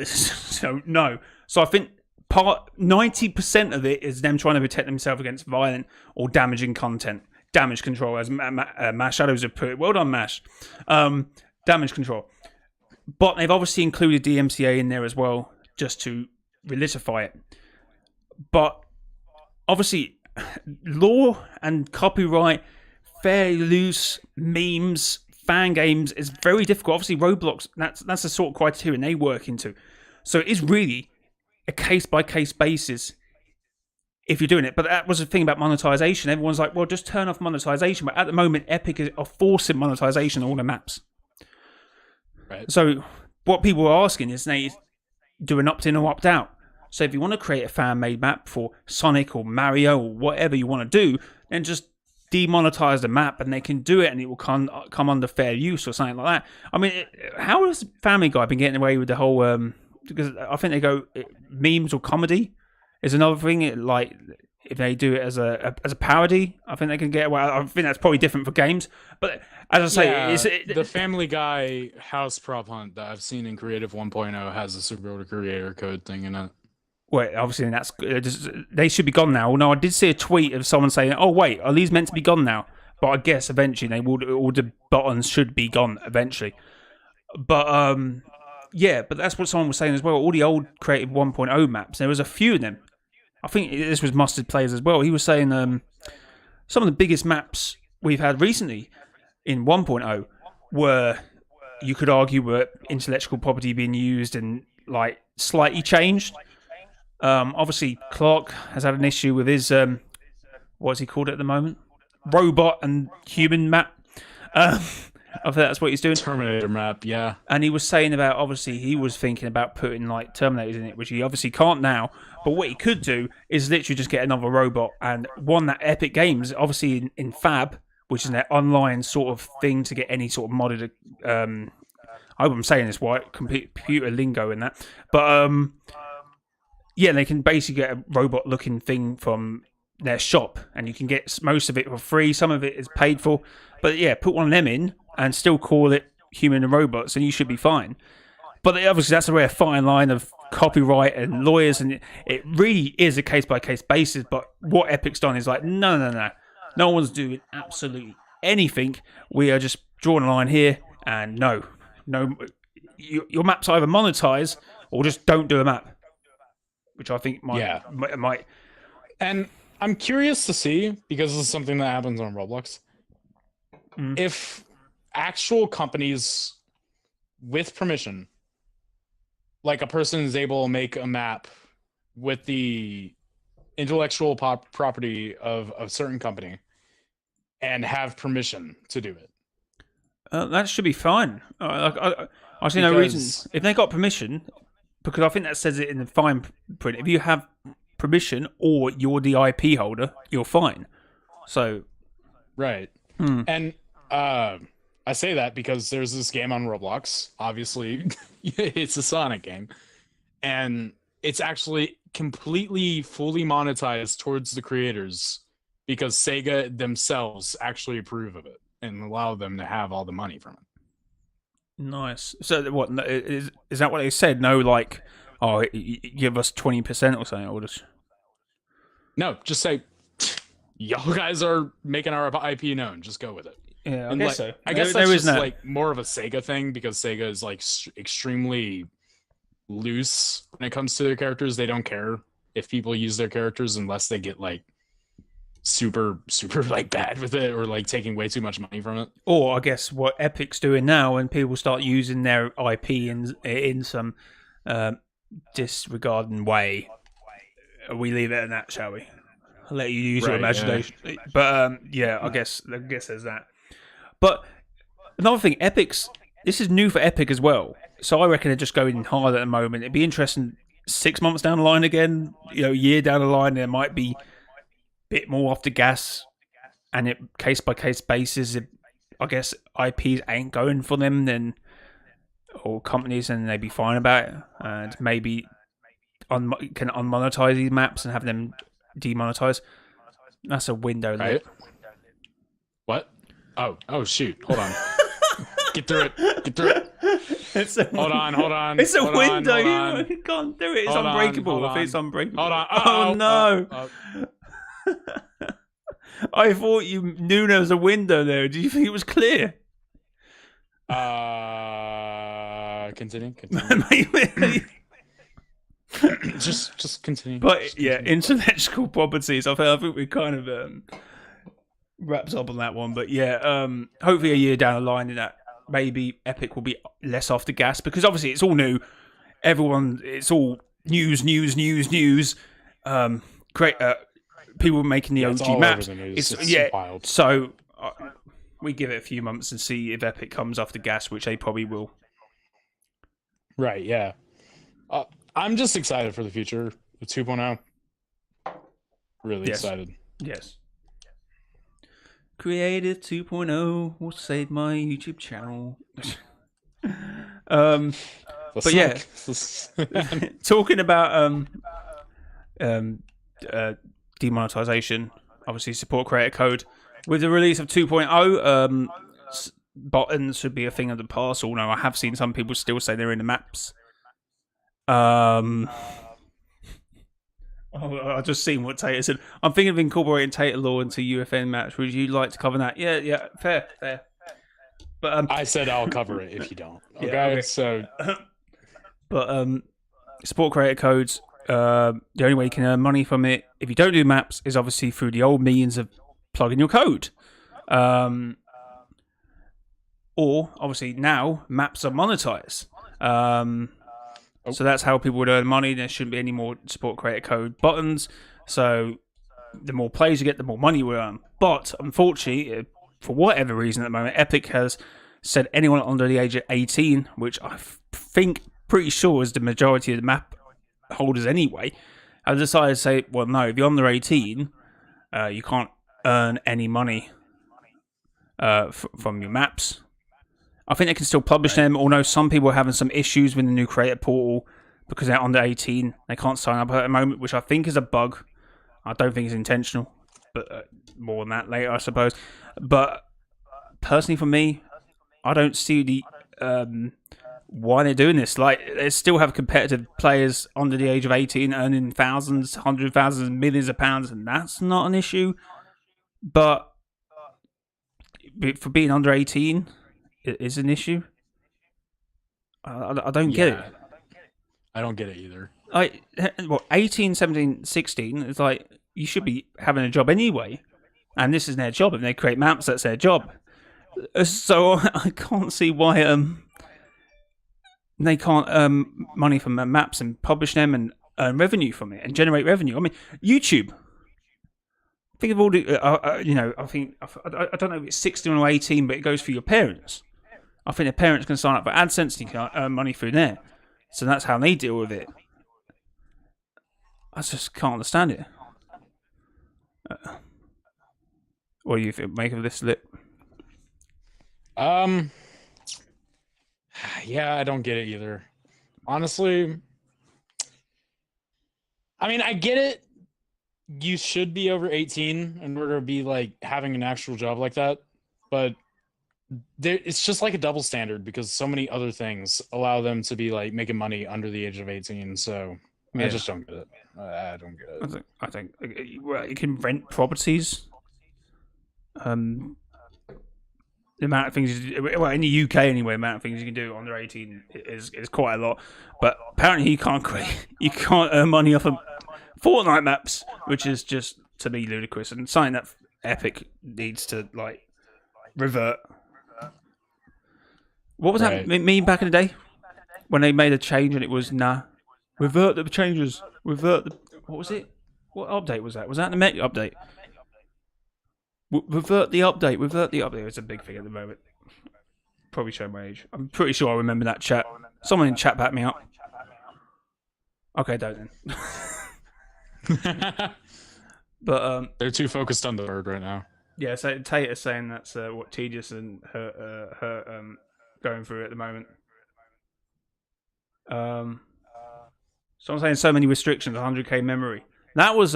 So no. So I think 90% of it is them trying to protect themselves against violent or damaging content. Damage control, as Mash Shadows have put it. Well done, Mash. Damage control. But they've obviously included DMCA in there as well, just to relitify it. But obviously, law and copyright, fairly loose, memes, fan games is very difficult. Obviously, Roblox, that's the sort of criteria they work into. So it is really a case-by-case basis if you're doing it. But that was the thing about monetization. Everyone's like, well, just turn off monetization. But at the moment, Epic are forcing monetization on all the maps. Right. So what people are asking is they do an opt-in or opt-out. So if you want to create a fan-made map for Sonic or Mario or whatever you want to do, then just demonetize the map and they can do it and it will come under fair use or something like that. I mean, how has Family Guy been getting away with the whole... because I think they go memes or comedy is another thing. Like if they do it as a parody, I think they can get away. I think that's probably different for games. But as I say, the Family Guy house prop hunt that I've seen in Creative 1.0 has a super creator code thing in it. Well, obviously that's they should be gone now. No, I did see a tweet of someone saying, "Oh wait, are these meant to be gone now?" But I guess eventually they will. All the buttons should be gone eventually. But yeah, but that's what someone was saying as well. All the old Creative 1.0 maps, there was a few of them. I think this was Mustard Players as well. He was saying some of the biggest maps we've had recently in 1.0 were, you could argue, were intellectual property being used and like slightly changed. Obviously, Clark has had an issue with his what's he called it at the moment? Robot and human map. I think that's what he's doing. Terminator map, yeah. And he was saying about, obviously, he was thinking about putting like Terminators in it, which he obviously can't now. But what he could do is literally just get another robot. And one that Epic Games, obviously in Fab, which is their online sort of thing to get any sort of modded. I hope I'm saying this right, computer lingo in that. But yeah, they can basically get a robot-looking thing from their shop, and you can get most of it for free. Some of it is paid for. But yeah, put one of them in and still call it Human and Robots, and you should be fine. But obviously, that's a very fine line of copyright and lawyers, and it really is a case-by-case basis. But what Epic's done is like, no. No one's doing absolutely anything. We are just drawing a line here, and no. Your map's either monetize or just don't do a map, which I think might. And I'm curious to see, because this is something that happens on Roblox, if actual companies with permission, like a person is able to make a map with the intellectual property of a certain company and have permission to do it. That should be fine. I see no reason. If they got permission, because I think that says it in the fine print, if you have permission or you're the IP holder, you're fine. So, right. And I say that because there's this game on Roblox. Obviously, it's a Sonic game, and it's actually completely fully monetized towards the creators because Sega themselves actually approve of it and allow them to have all the money from it. Nice. So what is that what they said? No, like, oh, give us 20% or something, or just no, just say y'all guys are making our IP known. Just go with it. Yeah, I guess so. I guess that's just like more of a Sega thing because Sega is like extremely loose when it comes to their characters. They don't care if people use their characters unless they get like super like bad with it or like taking way too much money from it. Or I guess what Epic's doing now, when people start using their IP in some disregarding way, we leave it at that, shall we? I'll let you use your imagination. Yeah. But yeah, I guess there's that. But another thing, this is new for Epic as well. So I reckon they're just going hard at the moment. It'd be interesting 6 months down the line again, a year down the line, there might be a bit more off the gas, and it case by case basis. I guess IPs ain't going for them, then or companies, and they'd be fine about it, and maybe can unmonetize these maps and have them demonetized. That's a window. Right. What? Oh shoot! Hold on. Get through it. Get through it. Hold on. It's a hold window. On. You can't do it. It's Hold on. unbreakable. If it's unbreakable. Hold on. Oh no! I thought you knew there was a window there. Did you think it was clear? Continue. Maybe. just continue. But just yeah, continue. intellectual properties. I think we kind of wraps up on that one. But yeah, hopefully a year down the line, in that maybe Epic will be less off the gas, because obviously it's all new. It's all news. Great. People making the OG all maps. over the news. It's wild. So we give it a few months and see if Epic comes off the gas, which they probably will. Right. Yeah. I'm just excited for the future of 2.0. Really excited. Yes. Creative 2.0 will save my YouTube channel. But yeah, talking about demonetization, obviously support creator code. With the release of 2.0, buttons should be a thing of the past. Although I have seen some people still say they're in the maps. I've just seen what Tater said. I'm thinking of incorporating Tater law into UEFN maps. Would you like to cover that? Yeah, fair. But I said I'll cover it if you don't. Okay, okay. So. But support creator codes. The only way you can earn money from it, if you don't do maps, is obviously through the old means of plugging your code. Or obviously now maps are monetized. So that's how people would earn money. There shouldn't be any more support creator code buttons. So the more plays you get, the more money you earn. But unfortunately, for whatever reason at the moment, Epic has said anyone under the age of 18, which I think pretty sure is the majority of the map holders anyway, have decided to say, well, no, if you're under 18, you can't earn any money from your maps. I think they can still publish them, although some people are having some issues with the new creator portal because they're under 18. They can't sign up at the moment, which I think is a bug. I don't think it's intentional, but more on that later, I suppose. But personally, for me, I don't see the why they're doing this. Like, they still have competitive players under the age of 18 earning thousands, hundreds, thousands, millions of pounds, and that's not an issue. But for being under 18... it is an issue. I don't get it. I don't get it either. 18, 17, 16, it's like, you should be having a job anyway. And this is their job. If they create maps, that's their job. So I can't see why they can't earn money from maps and publish them and earn revenue from it and generate revenue. I mean, YouTube. Think of all the, I think, I don't know if it's 16 or 18, but it goes for your parents. I think the parents can sign up for AdSense and you can earn money through there. So that's how they deal with it. I just can't understand it. What do you make of this, Lip? Yeah, I don't get it either. Honestly, I mean, I get it. You should be over 18 in order to be like having an actual job like that, but it's just like a double standard because so many other things allow them to be like making money under the age of 18. So I just don't get it. I don't get it. I think you can rent properties. The amount of things, in the UK anyway, the amount of things you can do under 18 is quite a lot. But apparently you can't earn money off of Fortnite maps, which is just, to me, ludicrous and something that Epic needs to like revert. What was that mean back in the day when they made a change and it was revert the changes, what was it? What update was that? Was that the Met update? Revert the update. It's a big thing at the moment. Probably show my age. I'm pretty sure I remember that chat. Someone in chat back me up. Okay, don't then. But they're too focused on the bird right now. Yeah, so Tater's saying that's what Tedious and her going through at the moment. So I'm saying so many restrictions, 100k memory. That was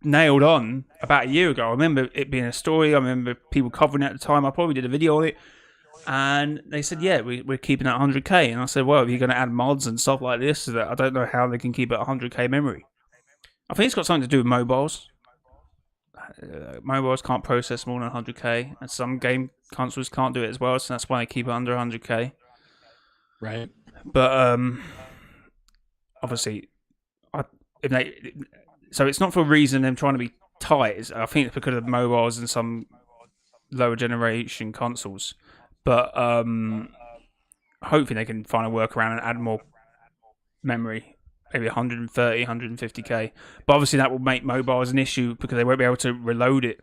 nailed on about a year ago. I remember it being a story. I remember people covering it at the time. I probably did a video on it. And they said, yeah, we're keeping it 100k. And I said, well, if you're going to add mods and stuff like this, that I don't know how they can keep it 100k memory. I think it's got something to do with mobiles. Mobiles can't process more than 100k, and some game consoles can't do it as well, so that's why they keep it under 100k. Right. But obviously, so it's not for a reason them trying to be tight. I think it's because of mobiles and some lower generation consoles. But hopefully they can find a workaround and add more memory, maybe 130, 150k. But obviously that will make mobiles an issue because they won't be able to reload it.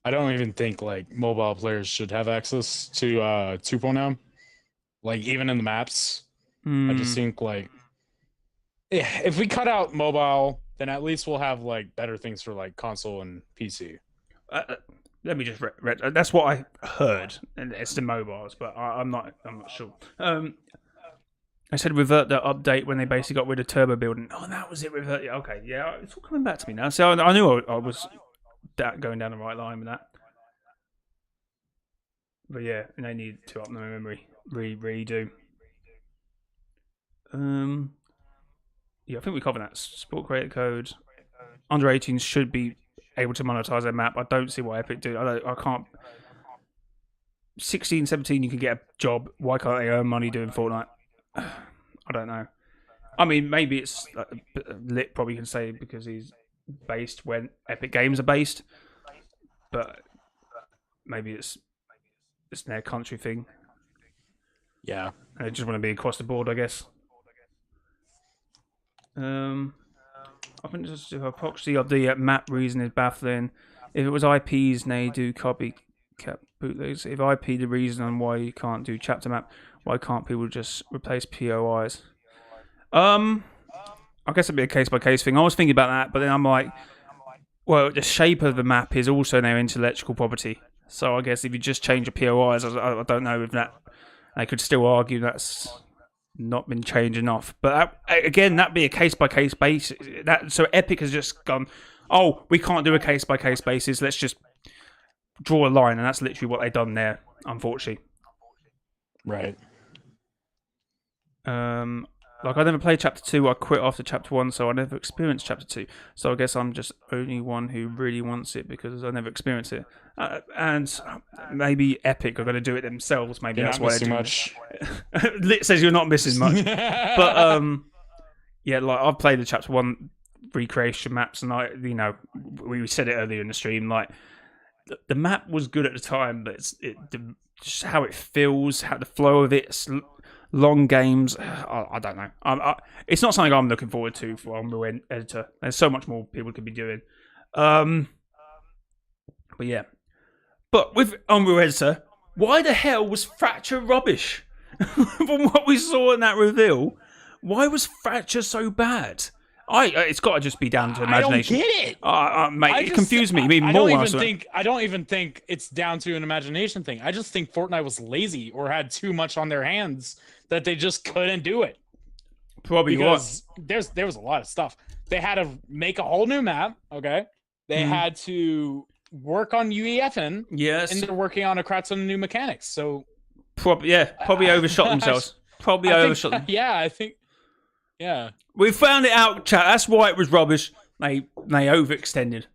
I don't even think like mobile players should have access to 2.0. Like even in the maps, I just think like if we cut out mobile, then at least we'll have like better things for like console and PC. Let me just that's what I heard, and it's the mobiles, but I'm not sure. I said revert the update when they basically got rid of turbo building. Oh, that was it. Revert. Okay, yeah, it's all coming back to me now. So I knew I was going down the right line with that. But yeah, and they need to up the memory, redo. Yeah, I think we covered that. Sport creator code. Under 18s should be able to monetize their map. I don't see why Epic do. I can't. 16, 17, you can get a job. Why can't they earn money doing Fortnite? I don't know. I mean, maybe it's Lit probably can say because he's based when Epic Games are based, but maybe it's their country thing. Yeah, and they just want to be across the board, I guess. I think just if a proxy of the map reason is baffling. If it was IPs, they do copycat bootlegs. If IP the reason on why you can't do chapter map, why can't people just replace POIs? I guess it'd be a case by case thing. I was thinking about that, but then I'm like, well, the shape of the map is also their intellectual property. So I guess if you just change the POIs, I don't know if that. I could still argue that's not been changed enough. But again, that'd be a case by case basis. So Epic has just gone, oh, we can't do a case by case basis. Let's just draw a line, and that's literally what they've done there, unfortunately. Right. Like I never played Chapter 2. I quit after Chapter 1, so I never experienced Chapter 2. So I guess I'm just only one who really wants it because I never experienced it. And maybe Epic are going to do it themselves. Maybe You're that's not why missing they're much. Lit says you're not missing much. But yeah, like I've played the Chapter 1 recreation maps, and we said it earlier in the stream. Like the map was good at the time, but just how it feels, how the flow of it. Long games, I don't know. It's not something I'm looking forward to for Unreal Editor. There's so much more people could be doing. But yeah. But with Unreal Editor, why the hell was Fracture rubbish? From what we saw in that reveal, why was Fracture so bad? It's got to just be down to imagination. I don't get it. Mate, it confused me even more. I don't even think it's down to an imagination thing. I just think Fortnite was lazy or had too much on their hands that they just couldn't do it. Probably because there was a lot of stuff. They had to make a whole new map. Okay, they had to work on UEFN. Yes, and they're working on a crap ton of new mechanics. So probably overshot themselves. Yeah, I think. Yeah. We found it out, chat. That's why it was rubbish. They overextended.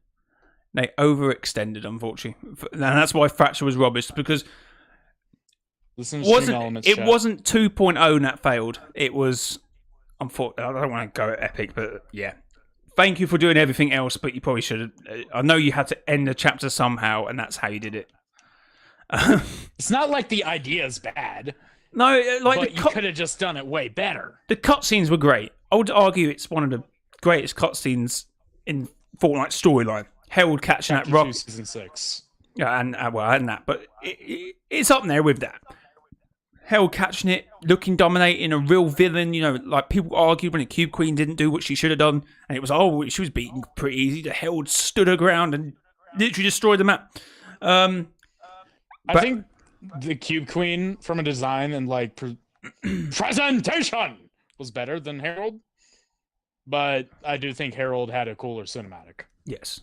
Unfortunately. And that's why Fracture was rubbish, because it wasn't 2.0 that failed. It was, unfortunately, I don't want to go at Epic, but yeah. Thank you for doing everything else, but you probably should have. I know you had to end the chapter somehow, and that's how you did it. It's not like the idea is bad. No, but you could have just done it way better. The cutscenes were great. I would argue it's one of the greatest cutscenes in Fortnite storyline. Harold catching that rock. Season 6. Yeah, and that, but it's up there with that. Harold catching it, looking dominating, a real villain. Like people argued when the Cube Queen didn't do what she should have done, and it was she was beaten pretty easy. The Harold stood her ground and literally destroyed the map. I think the Cube Queen, from a design and like presentation, was better than Harold. but I do think Herald had a cooler cinematic. Yes.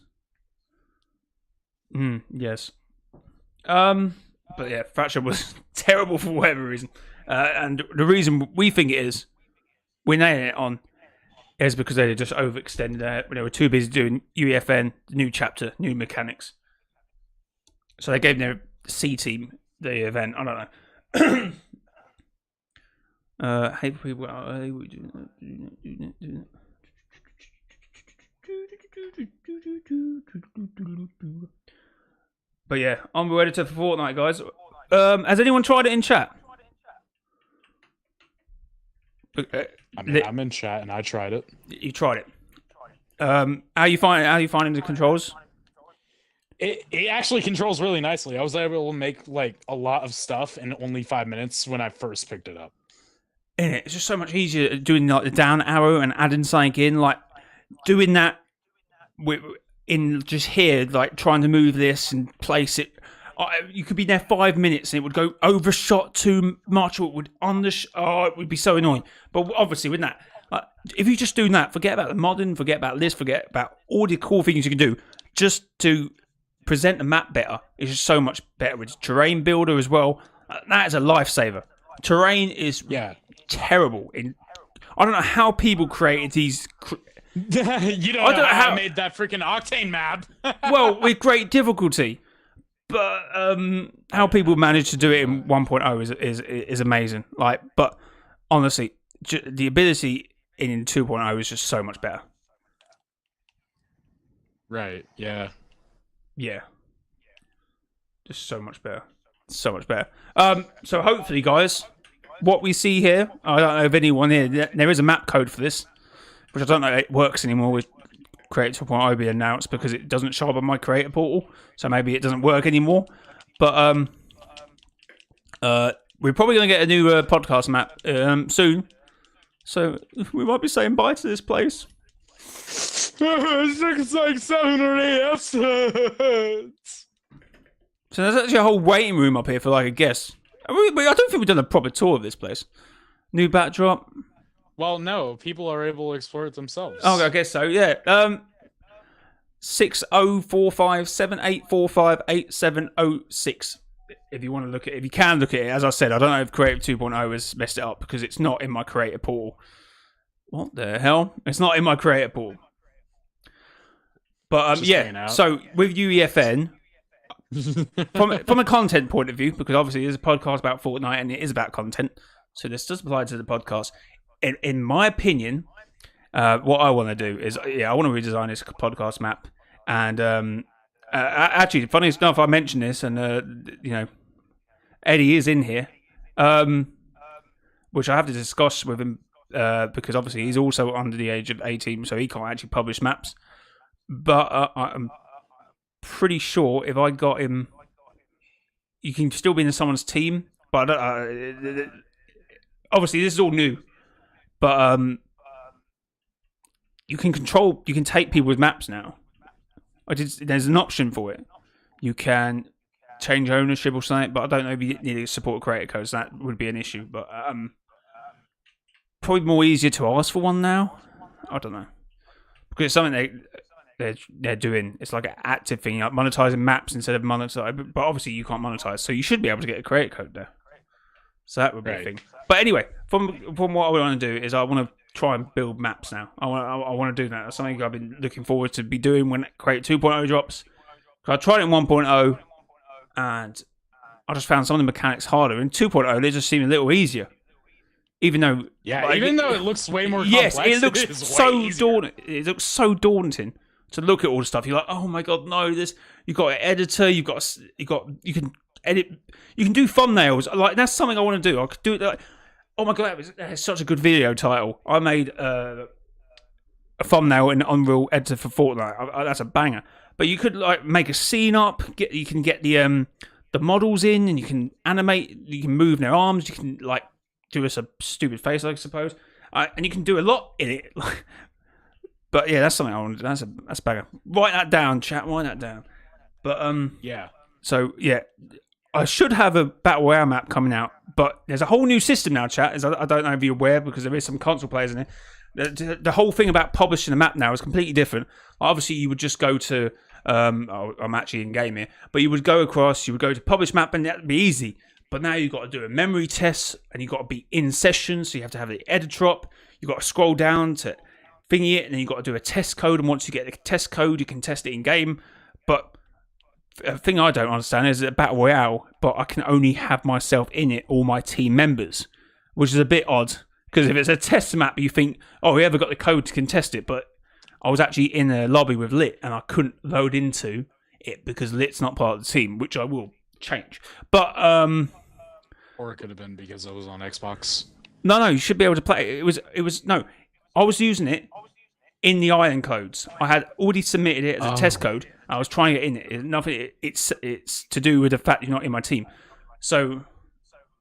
Yes. But yeah, Fracture was terrible for whatever reason. And the reason we think it is, we're nailing it on, is because they just overextended it. They were too busy doing UEFN, new chapter, new mechanics. So they gave their C team the event. I don't know. Hey people, but yeah, I'm ready to for Fortnite, guys. Has anyone tried it in chat? I mean, I'm in chat and I tried it. You tried it. How you finding the controls? It actually controls really nicely. I was able to make like a lot of stuff in only 5 minutes when I first picked it up. It's just so much easier doing like the down arrow and adding something in, like doing that in just here, like trying to move this and place it. You could be there 5 minutes and it would go overshot too much, or it would it would be so annoying. But obviously with that, if you just do that, forget about the modding, forget about this, forget about all the cool things you can do, just to present the map better. It's just so much better with terrain builder as well. That is a lifesaver. Terrain is terrible. I don't know how people created these. You don't know how I made that freaking Octane map. Well, with great difficulty. But how people manage to do it in 1.0 is amazing. Like, but honestly, the ability in 2.0 is just so much better. Right. Yeah. Yeah. Just so much better. So much better. So hopefully, guys, what we see here, I don't know if anyone here, there is a map code for this, which I don't know if it works anymore with Create 2.0 be announced because it doesn't show up on my creator portal, so maybe it doesn't work anymore. But we're probably going to get a new podcast map soon, so we might be saying bye to this place. It's like 7 or 8 episodes. So there's actually a whole waiting room up here for like a guest. I don't think we've done a proper tour of this place. New backdrop. Well, no, people are able to explore it themselves. Oh, I guess so. Yeah. 604578458706. If you want to look at it, if you can look at it, as I said, I don't know if Creative 2.0 has messed it up because it's not in my creator portal. What the hell? It's not in my creator portal. But yeah. So with UEFN, from a content point of view, because obviously there's a podcast about Fortnite and it is about content, so this does apply to the podcast. In my opinion, what I want to do is, I want to redesign this podcast map. And actually, funny enough, I mentioned this, and Eddie is in here, which I have to discuss with him because obviously he's also under the age of 18, so he can't actually publish maps. But I'm pretty sure if I got him, you can still be in someone's team. But obviously, this is all new. But you can take people's maps now. There's an option for it. You can change ownership or something, but I don't know if you need to support creator codes. That would be an issue. But probably more easier to ask for one now. I don't know, because it's something they're doing. It's like an active thing, like monetizing maps instead of monetize. But obviously you can't monetize, so you should be able to get a creator code there. So that would be a thing. But anyway, from what I want to do is I want to try and build maps now. I want to do that. That's something I've been looking forward to be doing when Create 2.0 drops. I tried it in 1.0 and I just found some of the mechanics harder. In 2.0 they just seem a little easier. Even though though it looks way more complex. Yes, it looks so daunting. It looks so daunting to look at all the stuff. You're like, oh my god, no! You've got an editor. You can edit. You can do thumbnails. Like that's something I want to do. I could do it. Like, oh my god, that's such a good video title. I made a thumbnail in Unreal Editor for Fortnite. That's a banger. But you could like make a scene up. You can get the models in, and you can animate. You can move their arms. You can like do a stupid face, I suppose. And you can do a lot in it. But yeah, that's something I want to do. That's a banger. Write that down, chat. Write that down. But yeah. So yeah, I should have a Battle Royale map coming out, but there's a whole new system now, chat. I don't know if you're aware because there is some console players in it. The whole thing about publishing a map now is completely different. Obviously, you would just go to I'm actually in game here, but you would go to publish map, and that'd be easy. But now you've got to do a memory test, and you've got to be in session, so you have to have the editor up. You've got to scroll down to thingy it, and then you've got to do a test code, and once you get the test code, you can test it in game. But a thing I don't understand is a battle royale, but I can only have myself in it or my team members, which is a bit odd. Because if it's a test map, you think, oh, whoever got the code to contest it. But I was actually in a lobby with Lit, and I couldn't load into it because Lit's not part of the team, which I will change. But or it could have been because I was on Xbox. No, you should be able to play. It was no. I was using it in the island codes. I had already submitted it as a test code. I was trying it in it. Nothing. It's to do with the fact you're not in my team. So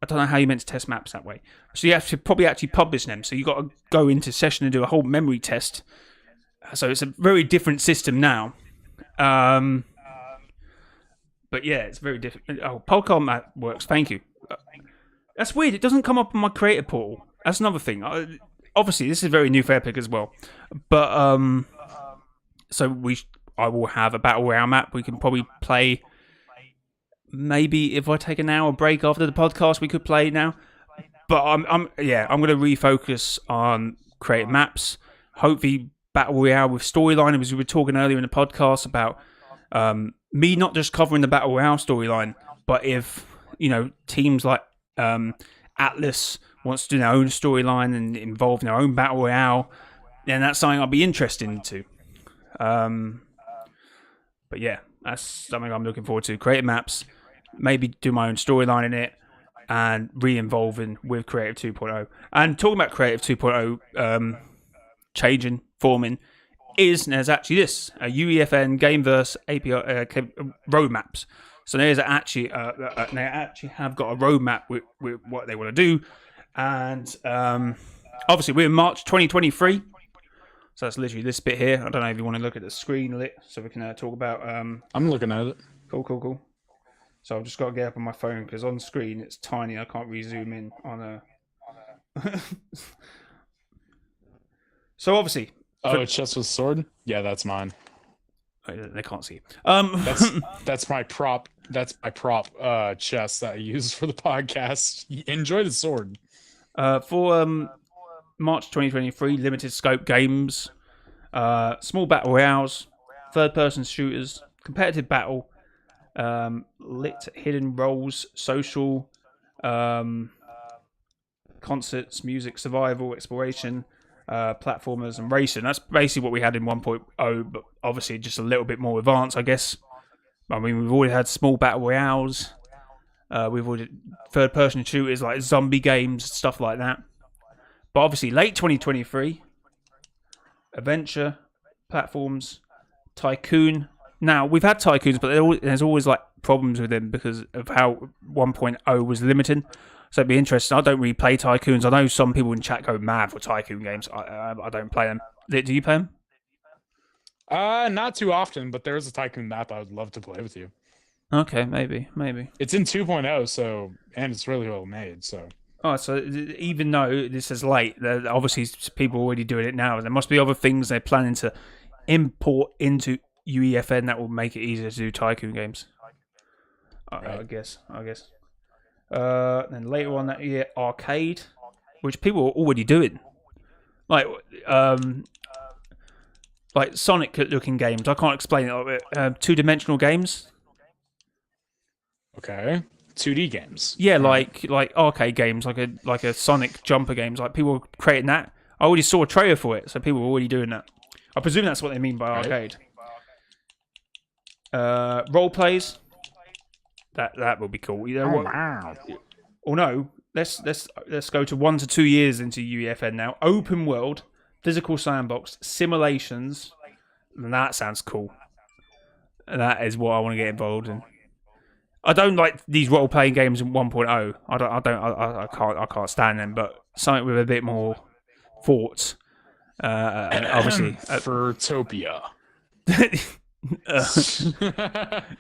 I don't know how you meant to test maps that way. So you have to probably actually publish them. So you got to go into session and do a whole memory test. So it's a very different system now. But yeah, it's very different. Oh, Polcom map works. Thank you. That's weird. It doesn't come up on my creator portal. That's another thing. Obviously, this is very new for Epic as well. But so I will have a battle royale map. We can probably play. Maybe if I take an hour break after the podcast, we could play now. But I'm going to refocus on creating maps. Hopefully, battle royale with storyline. As we were talking earlier in the podcast about me not just covering the battle royale storyline, but if teams like Atlas wants to do their own storyline and involve their own battle royale, then that's something I'll be interested into. But yeah, that's something I'm looking forward to. Create maps, maybe do my own storyline in it, and re-involving with Creative 2.0. And talking about Creative 2.0 changing, forming, there's actually this, a UEFN Gameverse API roadmaps. So there's actually they actually have got a roadmap with what they want to do, and obviously we're in March 2023. So that's literally this bit here. I don't know if you want to look at the screen lit, so we can talk about. I'm looking at it. Cool. So I've just got to get up on my phone because on screen it's tiny. I can't really zoom in on a. So obviously. Oh, chest with sword. Yeah, that's mine. They can't see. That's my prop. That's my prop chest that I use for the podcast. Enjoy the sword. For March 2023, limited scope games, small battle royales, third-person shooters, competitive battle, lit hidden roles, social, concerts, music, survival, exploration, platformers, and racing. That's basically what we had in 1.0, but obviously just a little bit more advanced, I guess. I mean, we've already had small battle royales. We've already third-person shooters like zombie games, stuff like that. But obviously, late 2023, adventure, platforms, tycoon. Now, we've had tycoons, but there's always like problems with them because of how 1.0 was limited. So it'd be interesting. I don't really play tycoons. I know some people in chat go mad for tycoon games. I don't play them. Do you play them? Not too often, but there is a tycoon map I would love to play with you. Okay, maybe. It's in 2.0, and it's really well made, so. Oh, so even though this is late, obviously people are already doing it now. There must be other things they're planning to import into UEFN that will make it easier to do tycoon games. Right. I guess. Then later on that year, arcade, which people are already doing, like Sonic-looking games. I can't explain it. Two-dimensional games. Okay. 2D games. Yeah, like arcade games, like a Sonic jumper games. Like people are creating that. I already saw a trailer for it, so people are already doing that. I presume that's what they mean by arcade. Role plays. That would be cool. You know what? Wow. Oh no, let's go to 1 to 2 years into UEFN now. Open world, physical sandbox, simulations. That sounds cool. That is what I want to get involved in. I don't like these role-playing games in 1.0. I can't stand them. But something with a bit more thought. And obviously, Furtopia.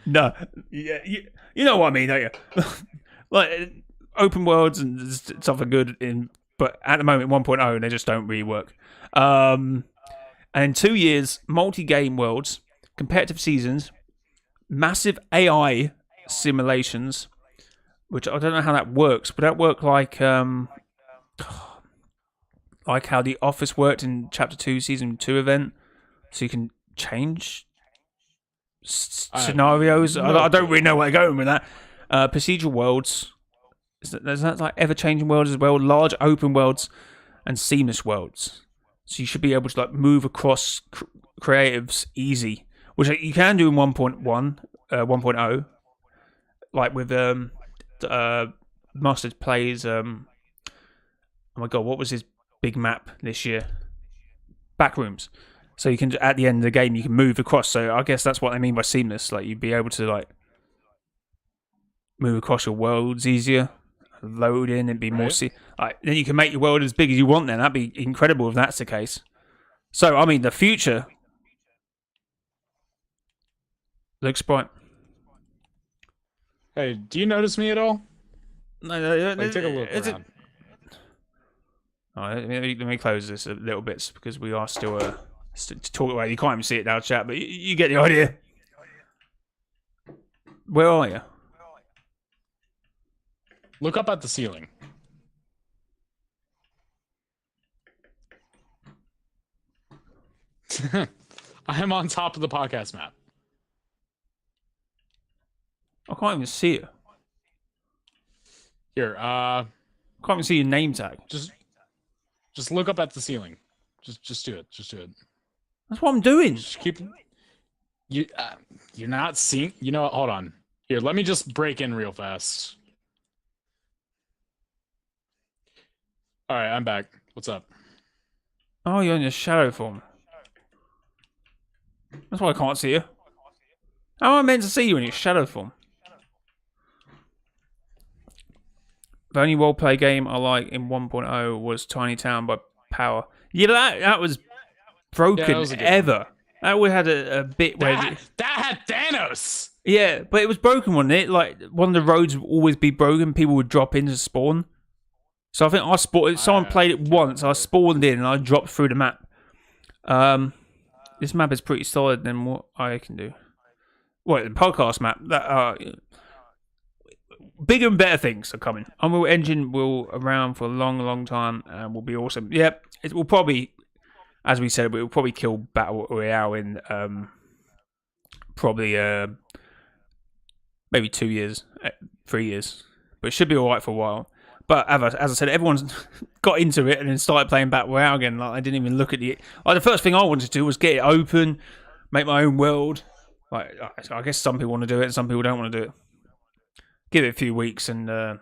No, yeah, you know what I mean, don't you? Like open worlds and something good in, but at the moment 1.0 they just don't really work. And in 2 years, multi-game worlds, competitive seasons, massive AI simulations, which I don't know how that works. Would that work like how The Office worked in Chapter 2, Season 2 event? So you can change scenarios? I don't really know where they're going with that. Procedural worlds. There's that like ever-changing worlds as well, large open worlds, and seamless worlds. So you should be able to like move across creatives easy, which you can do in 1.0, like with Mustard plays. Oh my god, what was his big map this year? Backrooms. So you can at the end of the game you can move across. So I guess that's what they mean by seamless. Like you'd be able to like move across your worlds easier, load in and be more. Like, then you can make your world as big as you want. Then that'd be incredible if that's the case. So I mean, the future looks bright. Hey, do you notice me at all? No, Like, take a look around. All right, let me close this a little bit because we are still to talk about. You can't even see it now, chat, but you get the idea. Where are you? Look up at the ceiling. I am on top of the podcast map. I can't even see it. Here, I can't even see your name tag. Just look up at the ceiling. Just do it. Just do it. That's what I'm doing. Just keep. You're not seeing. You know what? Hold on. Here, let me just break in real fast. All right, I'm back. What's up? Oh, you're in your shadow form. That's why I can't see you. How am I meant to see you in your shadow form? The only roleplay game I like in 1.0 was Tiny Town by Power. Yeah, that was broken ever. That we had a bit where that had Thanos. Yeah, but it was broken, wasn't it? Like one of the roads would always be broken. People would drop in to spawn. So I think someone played it once. I spawned in and I dropped through the map. This map is pretty solid than what I can do. What the podcast map? That bigger and better things are coming. Unreal Engine will around for a long, long time and will be awesome. Yep, it will probably, as we said, it will probably kill Battle Royale in probably maybe 2 years, 3 years, but it should be alright for a while. But as I said, everyone's got into it and then started playing Battle Royale again. Like I didn't even look at the. Like the first thing I wanted to do was get it open, make my own world. Like I guess some people want to do it, and some people don't want to do it. Give it a few weeks, and then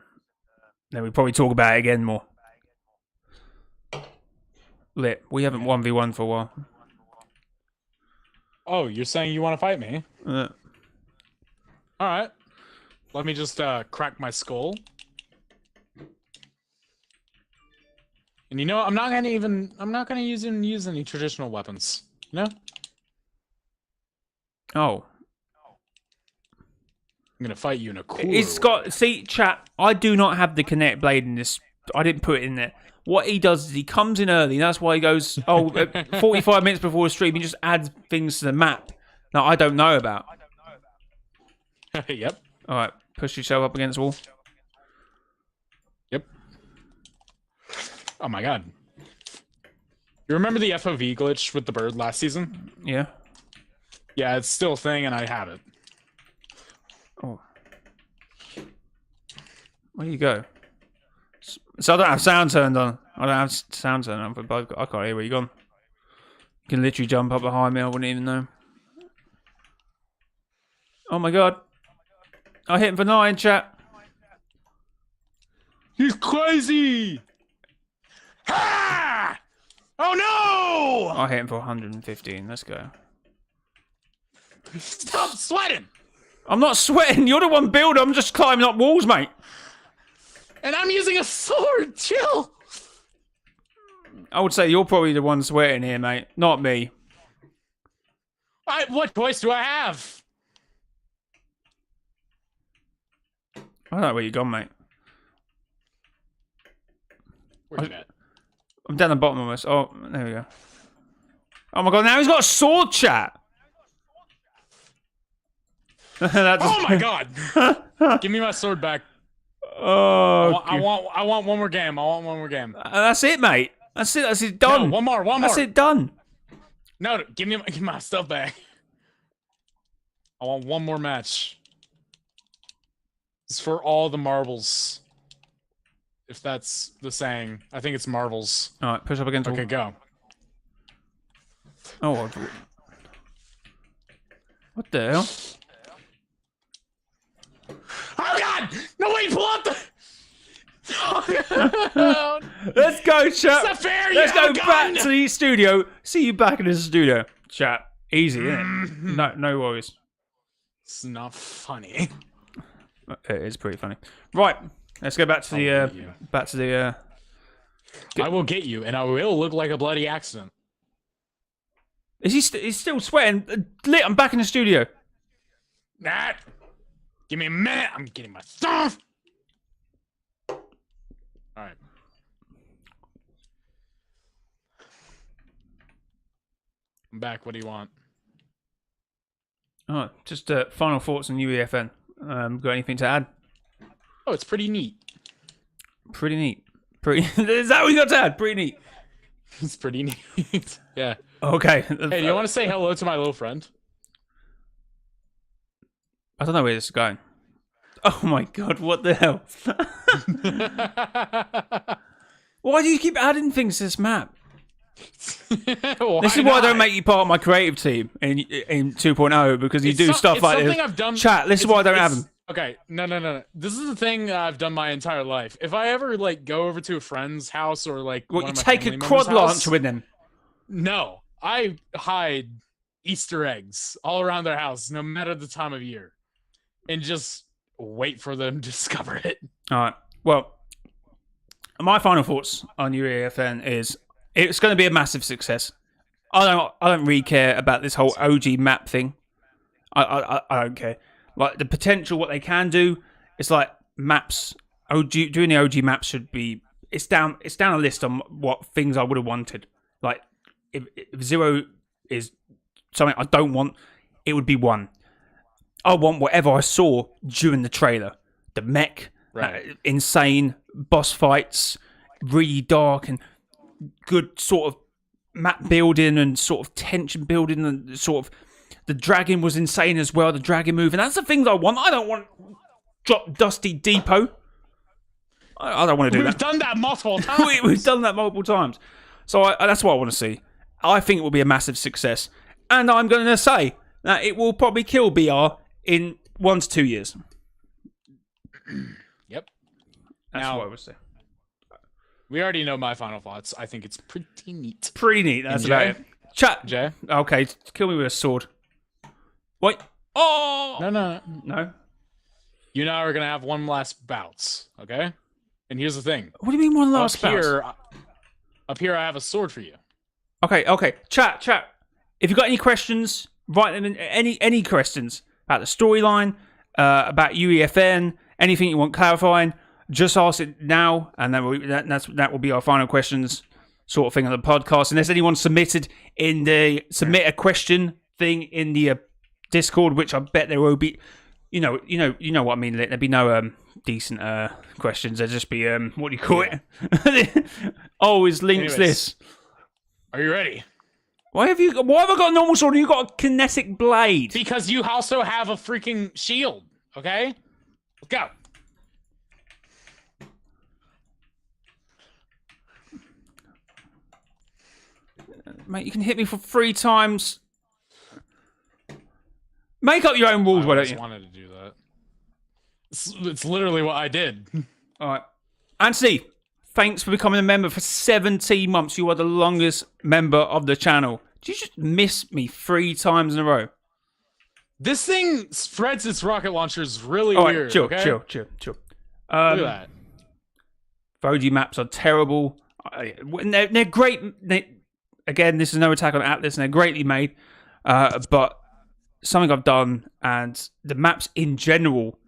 we probably talk about it again more. Lit. We haven't 1v1 for a while. Oh, you're saying you want to fight me? All right. Let me just crack my skull. And you know, I'm not gonna use any traditional weapons. You know? Oh. I'm gonna fight you in a cool. It's got. See, chat. I do not have the Kinetic Blade in this. I didn't put it in there. What he does is he comes in early. And that's why he goes. 45 minutes before the stream, he just adds things to the map that I don't know about. Yep. All right. Push yourself up against the wall. Yep. Oh my god. You remember the FOV glitch with the bird last season? Yeah. Yeah, it's still a thing, and I have it. Oh. Where you go? So I don't have sound turned on. I don't have sound turned on, but I can't hear where you're gone. You can literally jump up behind me, I wouldn't even know. Oh my god. I hit him for 9, chat. He's crazy! Ha! Oh no! I hit him for 115. Let's go. Stop sweating! I'm not sweating. You're the one builder. I'm just climbing up walls, mate. And I'm using a sword. Chill. I would say you're probably the one sweating here, mate. Not me. What choice do I have? I don't know where you're gone, mate. Where you at? I'm down the bottom almost. Oh, there we go. Oh my god, now he's got a sword, chat. Oh my god! Give me my sword back. Oh, I want one more game. I want one more game. That's it, mate. That's it. That's it. Done. No, one more. That's it. Done. No, give me my stuff back. I want one more match. It's for all the marbles. If that's the saying, I think it's marbles. All right, push up against. Okay, go. Oh, what the hell? Oh god! No, wait, pull up the. Let's go, chat. It's not fair. Let's go back to the studio. See you back in the studio, chat. Easy, isn't it? No worries. It's not funny. It is pretty funny. Right, let's go back to the. I will get you, and I will look like a bloody accident. Is he? He's still sweating. Lit. I'm back in the studio. Nah. Give me a minute. I'm getting my stuff. All right. I'm back. What do you want? Oh, just final thoughts on UEFN. Got anything to add? Oh, it's pretty neat. Pretty neat. Pretty. Is that what you got to add? Pretty neat. It's pretty neat. Yeah. Okay. Hey, do you want to say hello to my little friend? I don't know where this is going. Oh my god, what the hell? Why do you keep adding things to this map? This is why I don't make you part of my creative team in 2.0, because you do stuff like this. I've done, chat, this is why I don't have them. Okay, no. This is the thing I've done my entire life. If I ever like go over to a friend's house or like What, you take a quad launcher with them? No, I hide Easter eggs all around their house, no matter the time of year, and just wait for them to discover it. All right. Well, my final thoughts on UEFN is it's going to be a massive success. I don't really care about this whole OG map thing. I don't care. Like the potential, what they can do, it's like maps. Doing the OG maps should be. It's down a list on what things I would have wanted. Like if Zero is something I don't want, it would be 1. I want whatever I saw during the trailer. The mech, insane boss fights, really dark and good sort of map building and sort of tension building, and sort of the dragon was insane as well. The dragon move, and that's the things I want. I don't want drop Dusty Depot. I don't want to do that. We've done that multiple times. We've done that multiple times. So that's what I want to see. I think it will be a massive success, and I'm going to say that it will probably kill BR in 1 to 2 years. Yep. That's what I would say. We already know my final thoughts. I think it's pretty neat. Pretty neat. That's about it. Chat. Jay? Okay, kill me with a sword. Wait. Oh! No. You and I are going to have one last bout, okay? And here's the thing. What do you mean one last bout? Up here, I have a sword for you. Okay. Chat. If you've got any questions, write them in. Any questions about the storyline, about UEFN, anything you want clarifying, just ask it now, and that will be our final questions sort of thing on the podcast. Unless anyone submitted in the submit a question thing in the Discord, which I bet there will be. You know what I mean. There'll be no decent questions. There'll just be what do you call it? Always links. Anyways, this. Are you ready? Why have I got a normal sword and you got a kinetic blade? Because you also have a freaking shield. Okay, let's go. Mate, you can hit me for 3 times. Make up your own rules, why don't you? I wanted to do that. It's literally what I did. All right. Anthony, thanks for becoming a member for 17 months. You are the longest member of the channel. Did you just miss me 3 times in a row? This thing spreads its rocket launchers really all right, weird. Chill. Look at that. Voji maps are terrible. They're great. Again, this is no attack on Atlas, and they're greatly made. But something I've done, and the maps in general,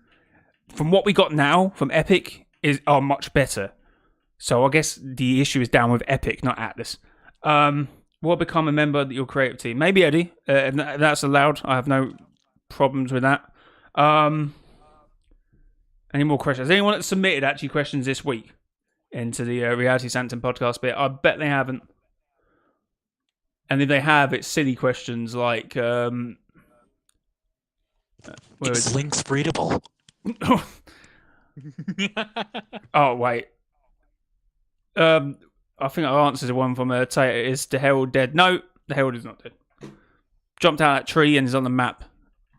from what we got now from Epic, are much better. So I guess the issue is down with Epic, not Atlas. Will become a member of your creative team? Maybe Eddie. If that's allowed, I have no problems with that. Any more questions? Has anyone that submitted actually questions this week into the Reality Sanctum podcast bit? I bet they haven't. And if they have, it's silly questions like... Is links breedable? Oh, wait. I think I answered one from Tater. Is the Herald dead? No, the Herald is not dead. Jumped out that tree and is on the map.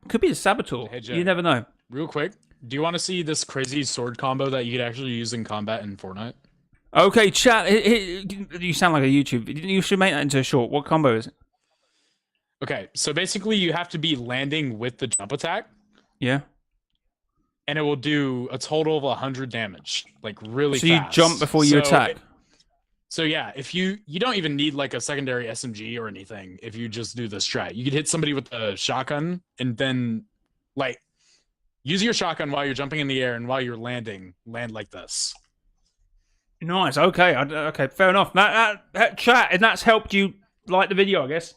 Could be a Saboteur. Hey, Jay, you never know. Real quick, do you want to see this crazy sword combo that you could actually use in combat in Fortnite? Okay, chat. You sound like a YouTube. You should make that into a short. What combo is it? Okay, so basically you have to be landing with the jump attack. Yeah. And it will do a total of 100 damage, like really so fast. So you jump before you attack. So yeah, if you don't even need like a secondary SMG or anything, if you just do this strat, you could hit somebody with a shotgun and then like use your shotgun while you're jumping in the air, and while you're landing, land like this. Nice. Okay. Okay. Fair enough. That chat, and that's helped you like the video, I guess.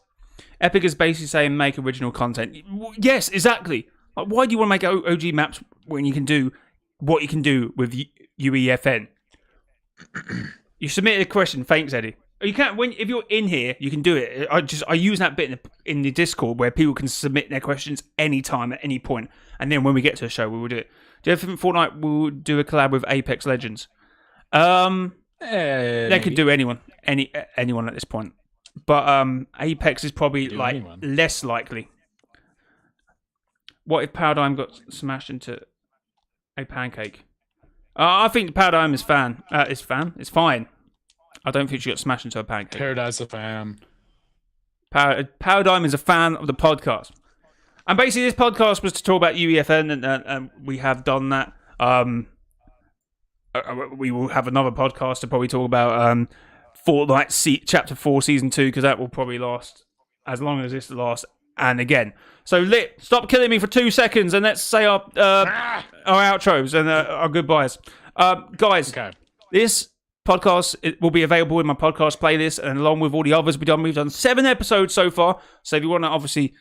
Epic is basically saying make original content. Yes, exactly. Like, why do you want to make OG maps when you can do what you can do with UEFN? You submitted a question. Thanks, Eddie. You can't if you're in here, you can do it. I use that bit in the Discord where people can submit their questions anytime at any point, and then when we get to the show, we will do it. Do you ever think Fortnite will do a collab with Apex Legends? They could do anyone at this point, but Apex is probably less likely. What if Paradigm got smashed into a pancake? I think Paradigm is fine. It's fine. I don't think she got smashed into a pancake. Paradise of Fam. Paradigm is a fan of the podcast. And basically this podcast was to talk about UEFN, and we have done that. We will have another podcast to probably talk about Fortnite Chapter 4 Season 2, because that will probably last as long as this lasts. And again, so stop killing me for 2 seconds, and let's say our outros and our goodbyes. Guys, okay. This podcast will be available in my podcast playlist, and along with all the others we've done 7 episodes so far. So if you want to obviously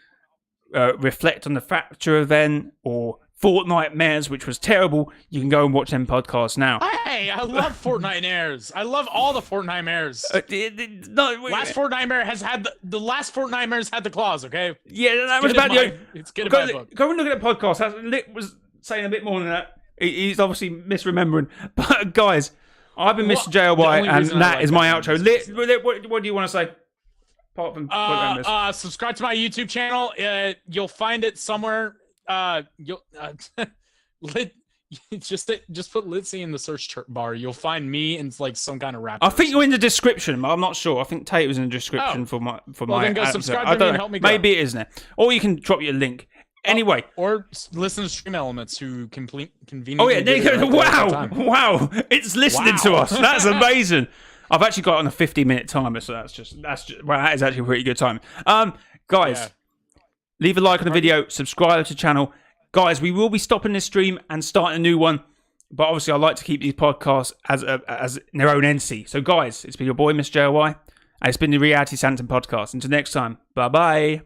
reflect on the Fracture event or Fortnite Mares, which was terrible, you can go and watch them podcasts now. Hey, I love Fortnite Mares. I love all the Fortnite Mares. Last Fortnite Mare has had the last Fortnite Mares had the claws. Okay. Yeah, that was about the. It's good. Go and look at the podcast. Lit was saying a bit more than that. He's obviously misremembering. But guys, I've been Mr. JLY, and that is my outro. Lit, what do you want to say? Apart from subscribe to my YouTube channel. You'll find it somewhere. Lit, just put Litzy in the search bar. You'll find me and like some kind of rap. I think you're in the description, but I'm not sure. I think Tate was in the description for my. Then go subscribe to me and help me go. Maybe it isn't it? Or you can drop your link. Anyway, or listen to Stream Elements, who conveniently. Oh yeah, there you go. Wow, it's listening to us. That's amazing. I've actually got on a 50-minute timer, so that's just well, that is actually a pretty good time. Guys. Yeah. Leave a like on the video, subscribe to the channel. Guys, we will be stopping this stream and starting a new one. But obviously, I like to keep these podcasts as their own entity. So guys, it's been your boy, Mr. JLY. And it's been the Reality Sanctum podcast. Until next time, bye-bye.